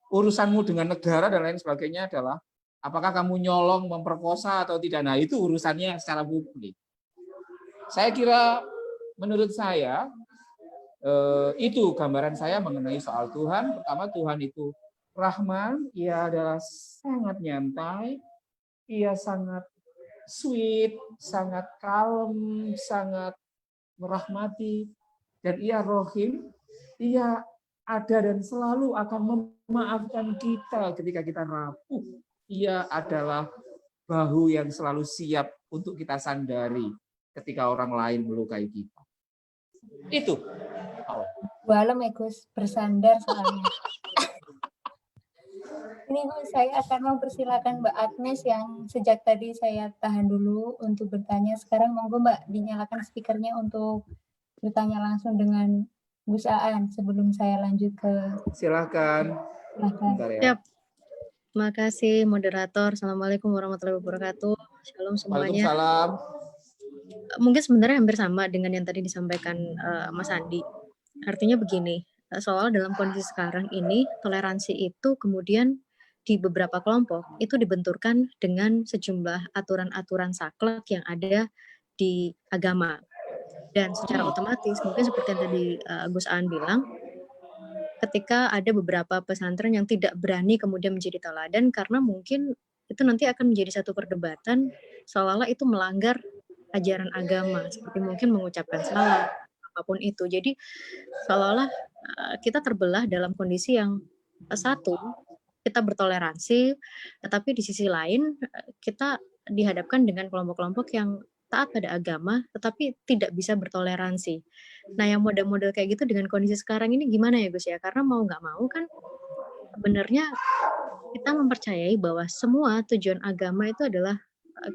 Urusanmu dengan negara dan lain sebagainya adalah apakah kamu nyolong, memperkosa atau tidak. Nah, itu urusannya secara publik. Saya kira, menurut saya, itu gambaran saya mengenai soal Tuhan. Pertama, Tuhan itu Rahman, ia adalah sangat nyantai, ia sangat sweet, sangat kalem, sangat merahmati, dan ia Rohim, ia ada dan selalu akan memaafkan kita ketika kita rapuh. Ia adalah bahu yang selalu siap untuk kita sandari ketika orang lain melukai kita. Itu. Walam ya Gus, bersandar soalnya. Ini Gus, saya akan mempersilakan Mbak Agnes yang sejak tadi saya tahan dulu untuk bertanya. Sekarang monggo Mbak dinyalakan speakernya untuk bertanya langsung dengan Gus Aan sebelum saya lanjut ke. Silakan. Bentar ya. Siap. Terima kasih moderator. Assalamualaikum warahmatullahi wabarakatuh. Shalom semuanya. Waalaikumsalam. Mungkin sebenarnya hampir sama dengan yang tadi disampaikan Mas Andi. Artinya begini, soal dalam kondisi sekarang ini toleransi itu kemudian di beberapa kelompok itu dibenturkan dengan sejumlah aturan-aturan saklek yang ada di agama. Dan secara otomatis mungkin seperti yang tadi Gus Aan bilang, ketika ada beberapa pesantren yang tidak berani kemudian menjadi teladan karena mungkin itu nanti akan menjadi satu perdebatan seolah-olah itu melanggar ajaran agama, seperti mungkin mengucapkan salah, apapun itu. Jadi seolah-olah kita terbelah dalam kondisi yang satu, kita bertoleransi, tetapi di sisi lain kita dihadapkan dengan kelompok-kelompok yang taat pada agama, tetapi tidak bisa bertoleransi. Nah, yang model-model kayak gitu dengan kondisi sekarang ini gimana ya Gus ya? Karena mau nggak mau kan sebenarnya kita mempercayai bahwa semua tujuan agama itu adalah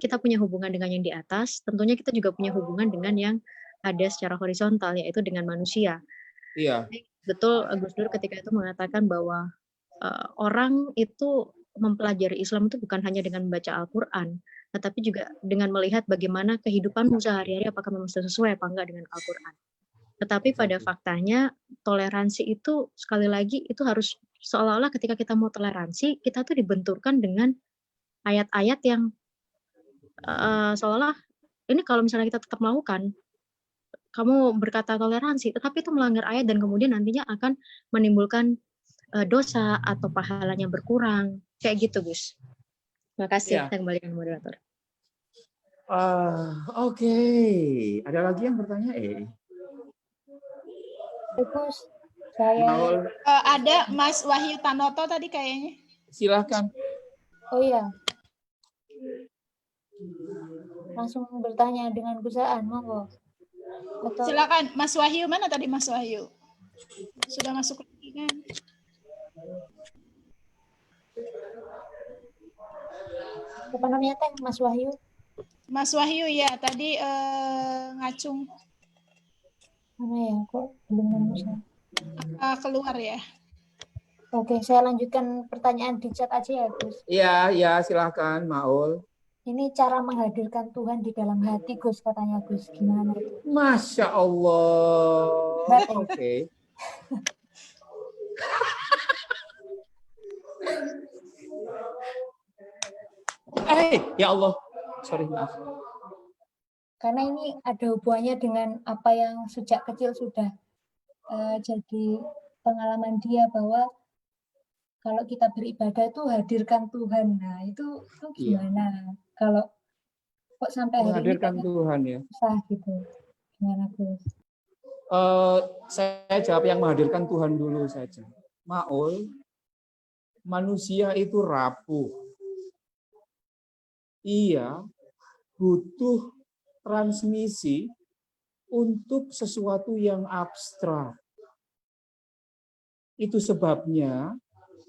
kita punya hubungan dengan yang di atas, tentunya kita juga punya hubungan dengan yang ada secara horizontal, yaitu dengan manusia. Iya. Betul Gus Dur ketika itu mengatakan bahwa orang itu mempelajari Islam itu bukan hanya dengan membaca Al-Quran, tetapi juga dengan melihat bagaimana kehidupanmu sehari-hari apakah memang sudah sesuai apa enggak dengan Al-Quran. Tetapi pada faktanya toleransi itu sekali lagi itu harus seolah-olah ketika kita mau toleransi kita tuh dibenturkan dengan ayat-ayat yang seolah-olah ini kalau misalnya kita tetap melakukan, kamu berkata toleransi, tetapi itu melanggar ayat dan kemudian nantinya akan menimbulkan dosa atau pahalanya berkurang. Kayak gitu, Gus. Terima kasih. Ya. Saya kembalikan ke moderator. Oke. Ada lagi yang bertanya? Gus, saya Maul, Ada Mas Wahyu Tanoto tadi kayaknya. silahkan. oh iya. Langsung bertanya dengan Gusaan, monggo. Atau Silakan Mas Wahyu, mana tadi Mas Wahyu? Sudah masuk lagi kan? apa namanya teh Mas Wahyu? Mas Wahyu ya tadi ngacung Mana ya? Kok belum nemu saya? keluar ya. Oke, saya lanjutkan pertanyaan di chat aja ya, Gus. Iya, silahkan, Maul. Ini cara menghadirkan Tuhan di dalam hati, Gus, katanya Gus. Gimana itu? Masya Allah. Baik. Oke. Ya Allah. Sorry, maaf. Karena ini ada hubungannya dengan apa yang sejak kecil sudah jadi pengalaman dia bahwa kalau kita beribadah itu hadirkan Tuhan. Nah, itu gimana? Kalau kok sampai hari ini Menghadirkan Tuhan ya. susah gitu. Gimana, Gus? Saya jawab yang menghadirkan Tuhan dulu saja. Maul, manusia itu rapuh. Ia butuh transmisi untuk sesuatu yang abstrak. Itu sebabnya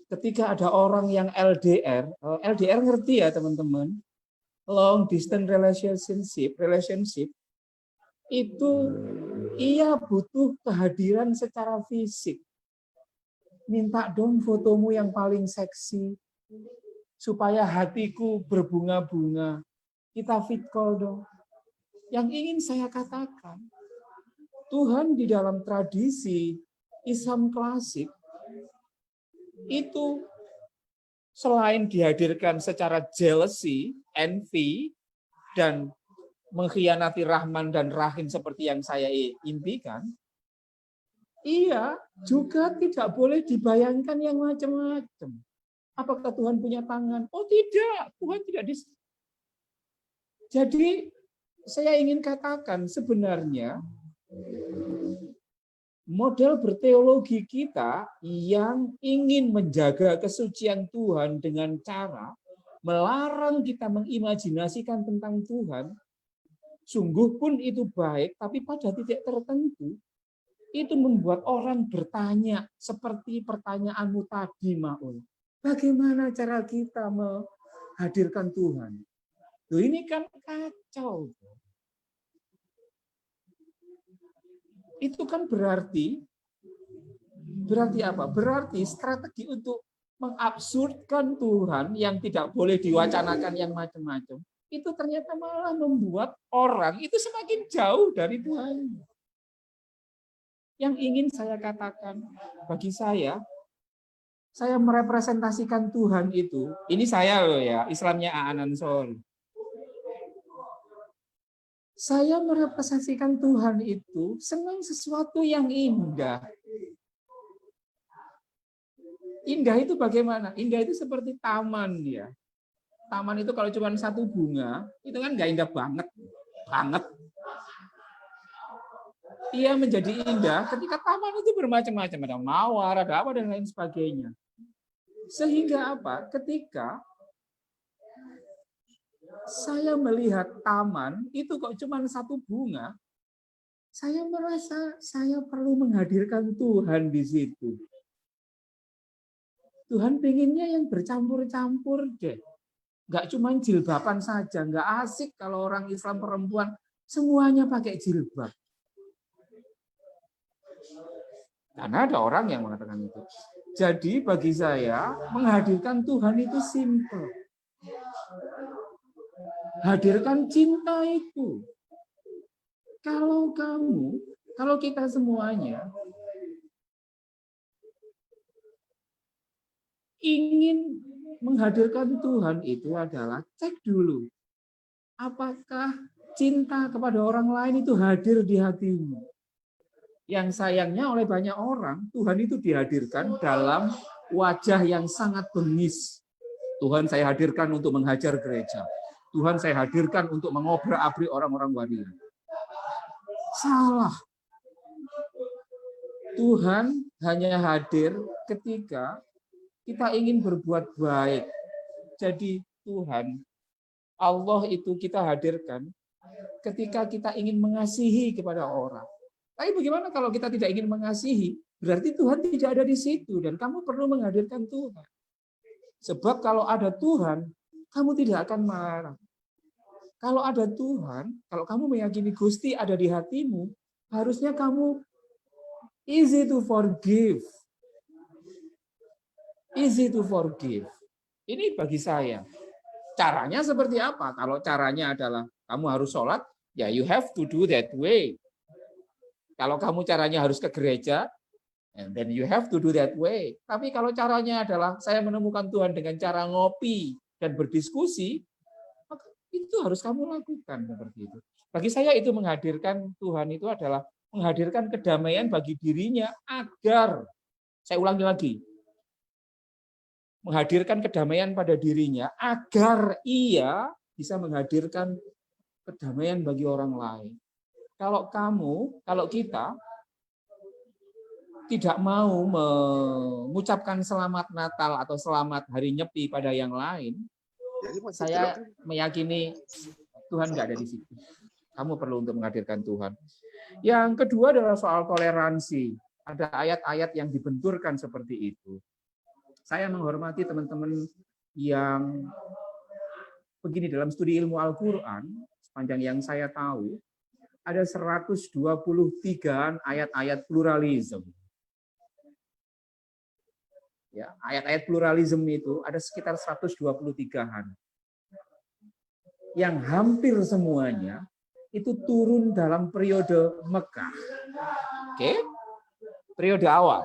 ketika ada orang yang LDR ngerti ya teman-teman, long distance relationship, itu ia butuh kehadiran secara fisik. Minta dong fotomu yang paling seksi, supaya hatiku berbunga-bunga. Kita fit call dong. Yang ingin saya katakan, Tuhan di dalam tradisi Islam klasik, itu selain dihadirkan secara jealousy, envy, dan mengkhianati Rahman dan Rahim seperti yang saya impikan, ia juga tidak boleh dibayangkan yang macam-macam. Apakah Tuhan punya tangan? Oh tidak, Tuhan tidak Jadi saya ingin katakan sebenarnya model berteologi kita yang ingin menjaga kesucian Tuhan dengan cara melarang kita mengimajinasikan tentang Tuhan, sungguh pun itu baik, tapi pada titik tertentu itu membuat orang bertanya seperti pertanyaanmu tadi, Maul. Bagaimana cara kita menghadirkan Tuhan? Loh, ini kan kacau. Itu kan berarti apa? Berarti strategi untuk mengabsurdkan Tuhan yang tidak boleh diwacanakan yang macam-macam. Itu ternyata malah membuat orang itu semakin jauh dari Tuhan. Yang ingin saya katakan, bagi saya merepresentasikan Tuhan itu, ini saya loh ya, Islamnya Aan Ansor. Saya merepresentasikan Tuhan itu senang sesuatu yang indah. Indah itu bagaimana? Indah itu seperti taman ya. Taman itu kalau cuma satu bunga, itu kan nggak indah banget. Ia menjadi indah ketika taman itu bermacam-macam. Ada mawar, ada apa, dan lain sebagainya. Sehingga apa? Ketika saya melihat taman itu kok cuma satu bunga, saya merasa saya perlu menghadirkan Tuhan di situ. Tuhan pengennya yang bercampur-campur deh. Nggak cuma jilbaban saja, nggak asik kalau orang Islam perempuan semuanya pakai jilbab. Karena ada orang yang mengatakan itu. Jadi bagi saya menghadirkan Tuhan itu simple. Hadirkan cinta itu. Kalau kita semuanya ingin menghadirkan Tuhan, itu adalah cek dulu apakah cinta kepada orang lain itu hadir di hatimu. Yang sayangnya oleh banyak orang, Tuhan itu dihadirkan dalam wajah yang sangat bengis. Tuhan saya hadirkan untuk menghajar gereja. Tuhan saya hadirkan untuk mengobrak-abrik orang-orang waria. Salah. Tuhan hanya hadir ketika kita ingin berbuat baik. Jadi Tuhan, Allah itu kita hadirkan ketika kita ingin mengasihi kepada orang. Tapi bagaimana kalau kita tidak ingin mengasihi? Berarti Tuhan tidak ada di situ dan kamu perlu menghadirkan Tuhan. Sebab kalau ada Tuhan, kamu tidak akan marah. Kalau ada Tuhan, kalau kamu meyakini Gusti ada di hatimu, harusnya kamu easy to forgive. Easy to forgive. Ini bagi saya. Caranya seperti apa? Kalau caranya adalah kamu harus sholat, ya you have to do that way. Kalau kamu caranya harus ke gereja, and then you have to do that way. Tapi kalau caranya adalah saya menemukan Tuhan dengan cara ngopi dan berdiskusi, maka itu harus kamu lakukan seperti itu. Bagi saya itu menghadirkan Tuhan itu adalah menghadirkan kedamaian bagi dirinya agar, saya ulangi lagi, menghadirkan kedamaian pada dirinya agar ia bisa menghadirkan kedamaian bagi orang lain. Kalau kita tidak mau mengucapkan selamat Natal atau selamat Hari Nyepi pada yang lain, saya meyakini Tuhan nggak ada di situ. Kamu perlu untuk menghadirkan Tuhan. Yang kedua adalah soal toleransi. Ada ayat-ayat yang dibenturkan seperti itu. Saya menghormati teman-teman yang begini dalam studi ilmu Al-Quran, sepanjang yang saya tahu, ada 123 ayat-ayat pluralisme. Ya, ayat-ayat pluralisme itu ada sekitar 123-an. Yang hampir semuanya itu turun dalam periode Mekah. Oke? Periode awal.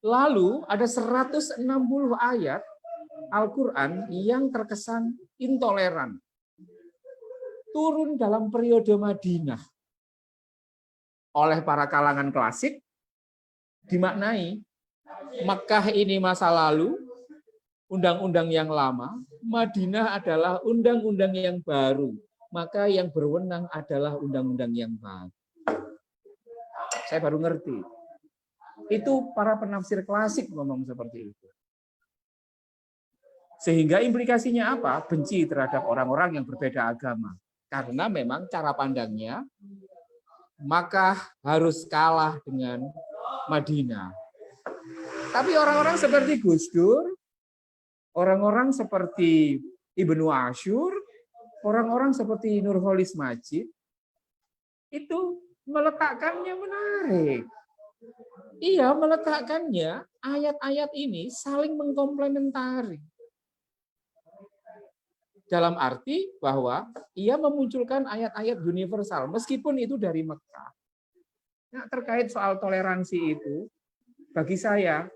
Lalu ada 160 ayat Al-Quran yang terkesan intoleran. Turun dalam periode Madinah. Oleh para kalangan klasik, dimaknai Mekah ini masa lalu, undang-undang yang lama, Madinah adalah undang-undang yang baru. Maka yang berwenang adalah undang-undang yang baru. Saya baru ngerti. Itu para penafsir klasik ngomong seperti itu. Sehingga implikasinya apa? Benci terhadap orang-orang yang berbeda agama. Karena memang cara pandangnya, maka harus kalah dengan Madinah. Tapi orang-orang seperti Gus Dur, orang-orang seperti Ibnu Asyur, orang-orang seperti Nurholis Majid, itu meletakkannya menarik. Iya, meletakkannya ayat-ayat ini saling mengkomplementari. Dalam arti bahwa ia memunculkan ayat-ayat universal, meskipun itu dari Mekah. Nah, terkait soal toleransi itu, bagi saya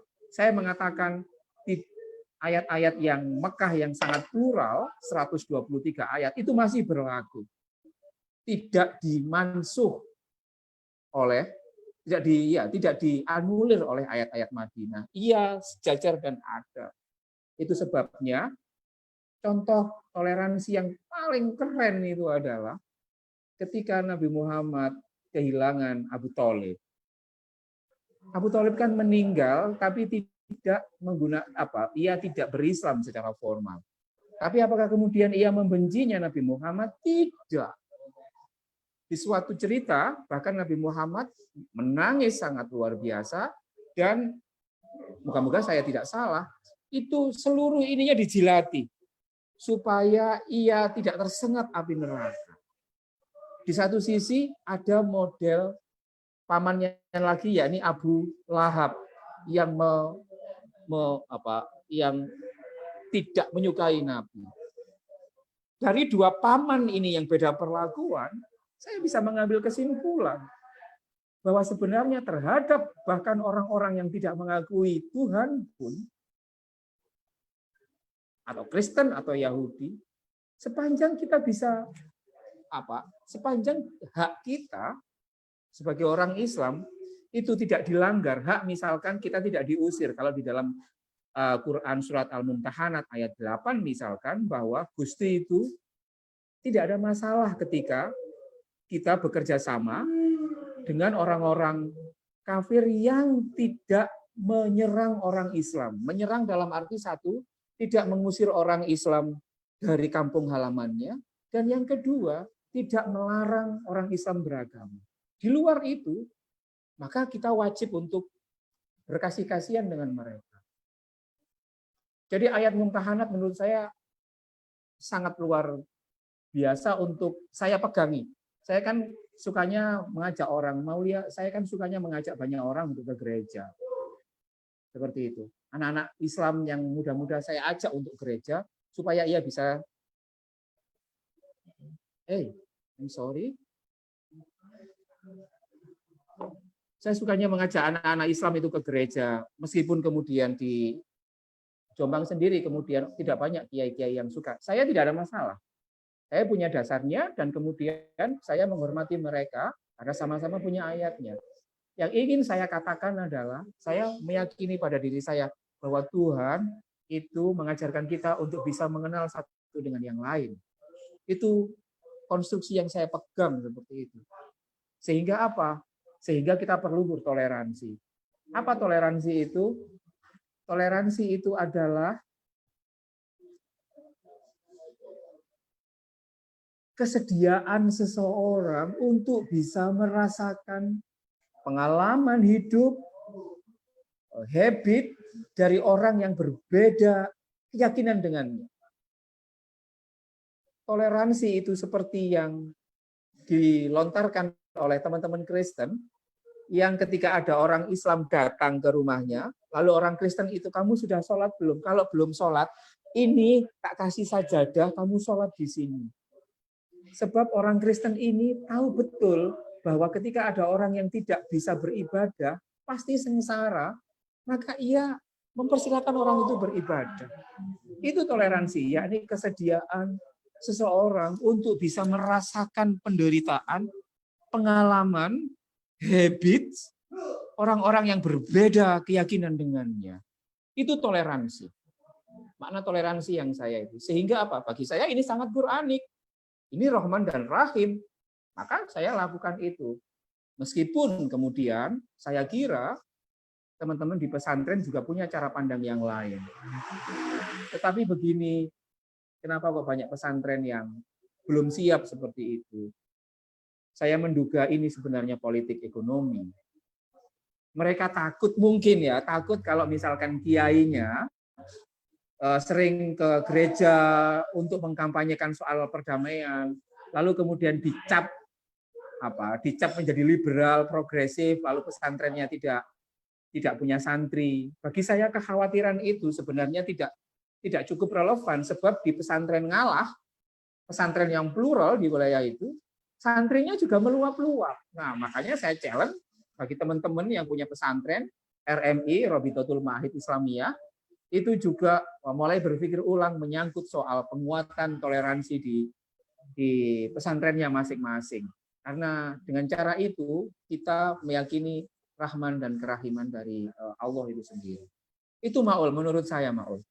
mengatakan ayat-ayat yang Mekah yang sangat plural, 123 ayat, itu masih berlaku. Tidak dimansuh oleh, tidak dianulir oleh ayat-ayat Madinah. Ia sejajar dan ada. Itu sebabnya contoh toleransi yang paling keren itu adalah ketika Nabi Muhammad kehilangan Abu Thalib. Abu Thalib kan meninggal, tapi tidak ia tidak berislam secara formal. Tapi apakah kemudian ia membencinya Nabi Muhammad? Tidak. Di suatu cerita, bahkan Nabi Muhammad menangis sangat luar biasa, dan moga-moga saya tidak salah, itu seluruh ininya dijilati supaya ia tidak tersengat api neraka. Di satu sisi ada model pamannya lagi, yakni Abu Lahab, yang yang tidak menyukai Nabi. dari dua paman ini yang beda perlakuan, saya bisa mengambil kesimpulan bahwa sebenarnya terhadap bahkan orang-orang yang tidak mengakui Tuhan pun, atau Kristen atau Yahudi, sepanjang kita bisa sepanjang hak kita sebagai orang Islam itu tidak dilanggar, hak misalkan kita tidak diusir. Kalau di dalam Quran surat Al-Mumtahanat ayat 8 misalkan bahwa Gusti itu tidak ada masalah ketika kita bekerja sama dengan orang-orang kafir yang tidak menyerang orang Islam. Menyerang dalam arti satu, tidak mengusir orang Islam dari kampung halamannya, dan yang kedua, tidak melarang orang Islam beragama. Di luar itu, maka kita wajib untuk berkasih kasihan dengan mereka. Jadi ayat Mumtahanat menurut saya sangat luar biasa untuk saya pegangi. Saya kan sukanya mengajak orang, saya kan sukanya mengajak banyak orang untuk ke gereja. Seperti itu. Anak-anak Islam yang muda-muda saya ajak untuk gereja, supaya ia bisa, I'm sorry. Saya sukanya mengajak anak-anak Islam itu ke gereja, meskipun kemudian di Jombang sendiri kemudian tidak banyak kiai-kiai yang suka. Saya tidak ada masalah. Saya punya dasarnya dan kemudian saya menghormati mereka karena sama-sama punya ayatnya. Yang ingin saya katakan adalah saya meyakini pada diri saya bahwa Tuhan itu mengajarkan kita untuk bisa mengenal satu dengan yang lain. Itu konstruksi yang saya pegang seperti itu. Sehingga apa? Sehingga kita perlu bertoleransi. Apa toleransi itu? Toleransi itu adalah kesediaan seseorang untuk bisa merasakan pengalaman hidup, habit dari orang yang berbeda keyakinan dengannya. Toleransi itu seperti yang dilontarkan oleh teman-teman Kristen, yang ketika ada orang Islam datang ke rumahnya, lalu orang Kristen itu, kamu sudah sholat belum? Kalau belum sholat, ini tak kasih sajadah, kamu sholat di sini. Sebab orang Kristen ini tahu betul bahwa ketika ada orang yang tidak bisa beribadah, pasti sengsara, maka ia mempersilakan orang itu beribadah. Itu toleransi, yakni kesediaan seseorang untuk bisa merasakan penderitaan, pengalaman, habits orang-orang yang berbeda keyakinan dengannya. Itu toleransi. Makna toleransi yang saya itu. Sehingga apa? Bagi saya ini sangat Quranik. Ini Rahman dan Rahim. Maka saya lakukan itu. Meskipun kemudian saya kira teman-teman di pesantren juga punya cara pandang yang lain. Tetapi begini, kenapa kok banyak pesantren yang belum siap seperti itu? Saya menduga ini sebenarnya politik ekonomi. Mereka takut mungkin ya, takut kalau misalkan kiainya sering ke gereja untuk mengkampanyekan soal perdamaian, lalu kemudian dicap menjadi liberal, progresif, lalu pesantrennya tidak punya santri. Bagi saya kekhawatiran itu sebenarnya tidak cukup relevan, sebab di pesantren ngalah, pesantren yang plural di wilayah itu, santrinya juga meluap-luap. Nah, makanya saya challenge bagi teman-teman yang punya pesantren, RMI, Robitotul Ma'ahid Islamiyah, itu juga mulai berpikir ulang menyangkut soal penguatan toleransi di pesantrennya masing-masing. Karena dengan cara itu, kita meyakini rahman dan kerahiman dari Allah itu sendiri. Itu Maul, menurut saya Maul.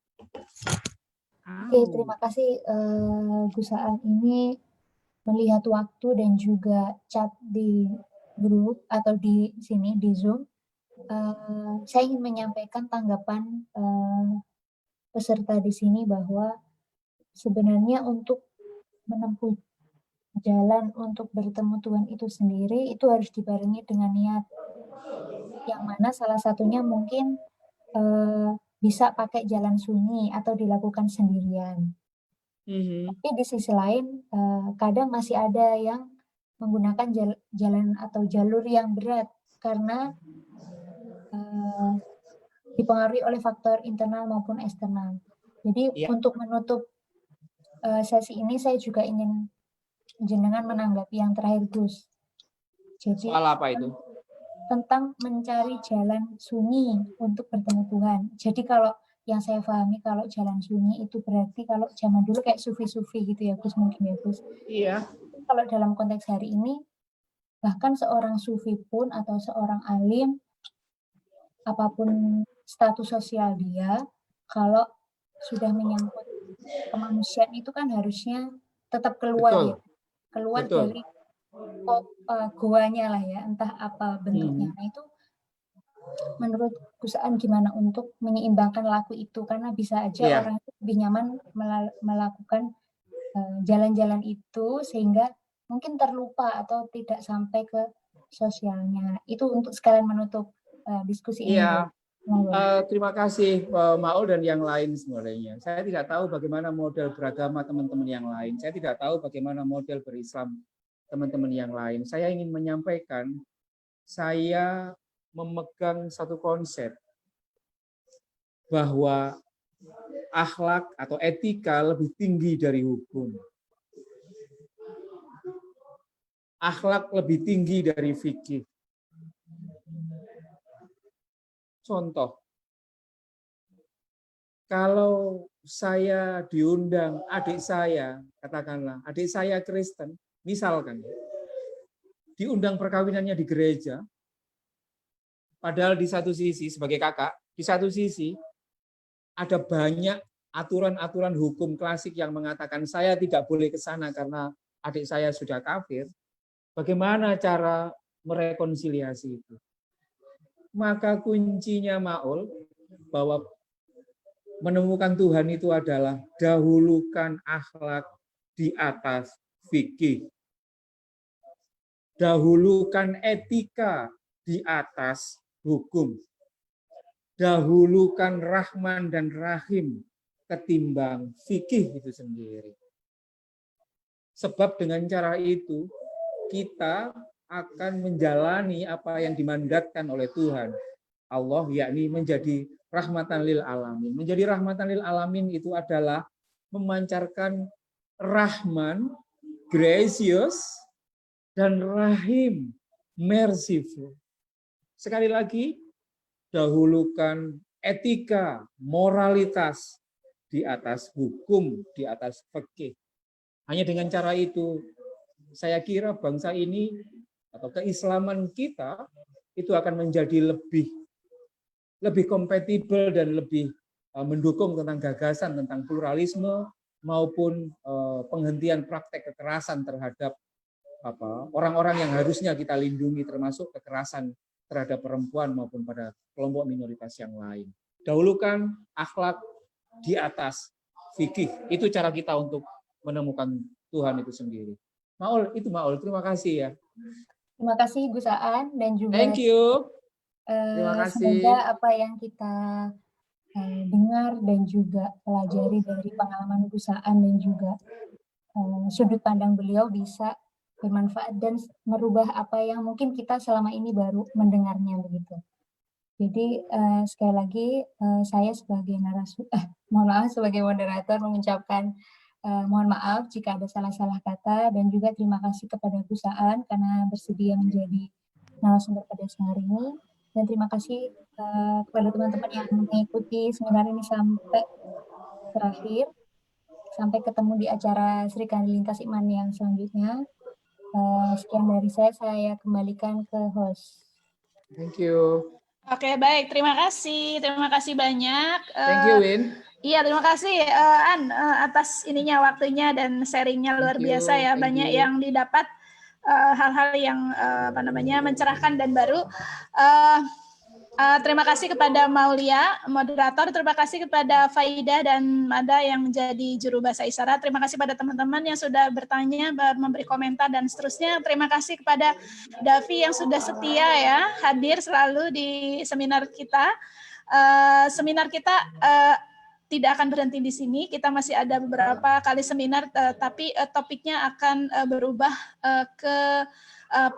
Oke, terima kasih Gus Aan. Ini melihat waktu dan juga chat di grup atau di sini di Zoom, saya ingin menyampaikan tanggapan peserta di sini bahwa sebenarnya untuk menempuh jalan untuk bertemu Tuhan itu sendiri itu harus dibarengi dengan niat, yang mana salah satunya mungkin bisa pakai jalan sunyi atau dilakukan sendirian. Tapi di sisi lain, kadang masih ada yang menggunakan jalan atau jalur yang berat karena dipengaruhi oleh faktor internal maupun eksternal. Jadi untuk menutup sesi ini saya juga ingin jenengan menanggapi yang terakhir, Gus. Jadi Soal apa itu? tentang mencari jalan sunyi untuk bertemu Tuhan. Jadi kalau yang saya pahami kalau jalan sunyi itu berarti kalau zaman dulu kayak sufi-sufi gitu ya, Gus, mungkin ya, Gus. Iya. Kalau dalam konteks hari ini, bahkan seorang sufi pun atau seorang alim, apapun status sosial dia, kalau sudah menyangkut kemanusiaan itu kan harusnya tetap keluar Betul. ya, keluar Betul. dari goanya lah ya, entah apa bentuknya. Nah itu menurut Gus Aan gimana untuk menyeimbangkan laku itu, karena bisa aja Iya. orang itu lebih nyaman melakukan jalan-jalan itu sehingga mungkin terlupa atau tidak sampai ke sosialnya. Itu untuk sekalian menutup diskusi ini. Iya. Monggo. Terima kasih Maul dan yang lain sebenarnya. Saya tidak tahu bagaimana model beragama teman-teman yang lain. Saya tidak tahu bagaimana model berislam teman-teman yang lain. Saya ingin menyampaikan, saya memegang satu konsep bahwa akhlak atau etika lebih tinggi dari hukum. Akhlak lebih tinggi dari fikih. Contoh, kalau saya diundang adik saya, katakanlah adik saya Kristen, misalkan, diundang perkawinannya di gereja, padahal di satu sisi, sebagai kakak, di satu sisi, ada banyak aturan-aturan hukum klasik yang mengatakan saya tidak boleh ke sana karena adik saya sudah kafir. Bagaimana cara merekonsiliasi itu? Maka kuncinya Maul, bahwa menemukan Tuhan itu adalah dahulukan akhlak di atas fikih. Dahulukan etika di atas hukum. Dahulukan Rahman dan Rahim ketimbang fikih itu sendiri. Sebab dengan cara itu kita akan menjalani apa yang dimandatkan oleh Tuhan Allah, yakni menjadi rahmatan lil alamin. Menjadi rahmatan lil alamin itu adalah memancarkan Rahman, gracious, dan Rahim, merciful. Sekali lagi, dahulukan etika, moralitas di atas hukum, di atas fikih. Hanya dengan cara itu, saya kira bangsa ini atau keislaman kita itu akan menjadi lebih kompatibel dan lebih mendukung tentang gagasan tentang pluralisme maupun penghentian praktek kekerasan terhadap orang-orang yang harusnya kita lindungi, termasuk kekerasan terhadap perempuan maupun pada kelompok minoritas yang lain. Dahulukan akhlak di atas fikih. Itu cara kita untuk menemukan Tuhan itu sendiri. Maul, itu Maul. Terima kasih ya. Terima kasih Gus Aan dan juga Thank you. Terima kasih. semoga apa yang kita dengar dan juga pelajari dari pengalaman Gus Aan dan juga sudut pandang beliau bisa bermanfaat dan merubah apa yang mungkin kita selama ini baru mendengarnya begitu. Jadi sekali lagi saya sebagai sebagai moderator mengucapkan mohon maaf jika ada salah-salah kata dan juga terima kasih kepada Gus Aan karena bersedia menjadi narasumber pada siang hari ini, dan terima kasih kepada teman-teman yang mengikuti seminar ini sampai terakhir. Sampai ketemu di acara Sri Kandi Lintas Iman yang selanjutnya. Sekian dari saya kembalikan ke host. Thank you. Oke, baik. Terima kasih banyak. Thank you, Win. Iya, terima kasih An atas ininya waktunya dan sharingnya luar biasa ya. Banyak yang didapat hal-hal yang mencerahkan dan baru. Terima kasih kepada Maulia, moderator. Terima kasih kepada Faidah dan Mada yang menjadi juru bahasa isyarat. Terima kasih pada teman-teman yang sudah bertanya, memberi komentar dan seterusnya. Terima kasih kepada Davi yang sudah setia ya hadir selalu di seminar kita. Seminar kita tidak akan berhenti di sini. Kita masih ada beberapa kali seminar, tapi topiknya akan berubah ke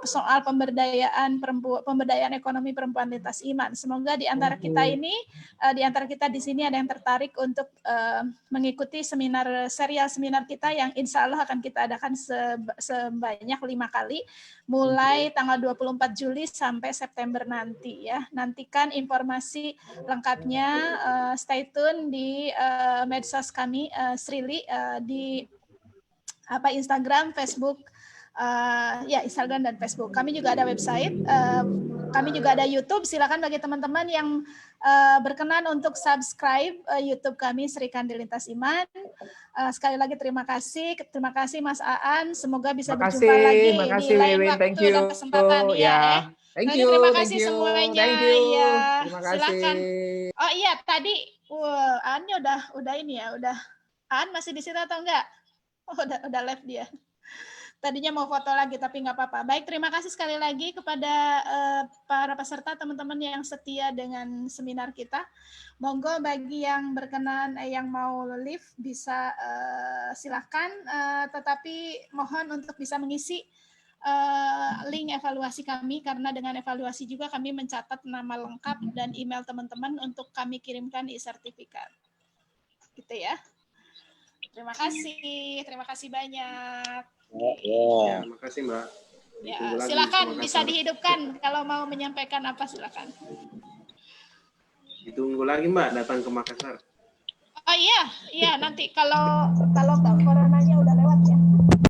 soal pemberdayaan ekonomi perempuan lintas iman. Semoga di antara kita ini, di antara kita di sini ada yang tertarik untuk mengikuti serial seminar kita yang insya Allah akan kita adakan sebanyak 5 kali, mulai tanggal 24 Juli sampai September nanti ya. Nantikan informasi lengkapnya, stay tune di medsos kami, Srili, di Instagram, Facebook, Instagram dan Facebook. Kami juga ada website, kami juga ada YouTube. Silakan bagi teman-teman yang berkenan untuk subscribe YouTube kami Sri Kandi Lintas Iman. Sekali lagi terima kasih Mas Aan. Semoga bisa berjumpa lagi di lain waktu dan kesempatan ya. Thank you. Terima kasih semuanya. Thank you. Ya, Terima kasih. silakan. Oh iya, tadi Aannya udah ini ya, udah. Aan masih di situ atau enggak? Oh, udah live dia. Tadinya mau foto lagi tapi nggak apa-apa. Baik, terima kasih sekali lagi kepada para peserta, teman-teman yang setia dengan seminar kita. Monggo bagi yang berkenan, yang mau live bisa silakan, tetapi mohon untuk bisa mengisi link evaluasi kami, karena dengan evaluasi juga kami mencatat nama lengkap dan email teman-teman untuk kami kirimkan e-sertifikat. Gitu ya. Terima kasih banyak. Ya, makasih Mbak. Ya, Ditunggu lagi silakan ke bisa Makassar. dihidupkan kalau mau menyampaikan apa, silakan. Ditunggu lagi Mbak datang ke Makassar. Oh iya nanti kalau coronanya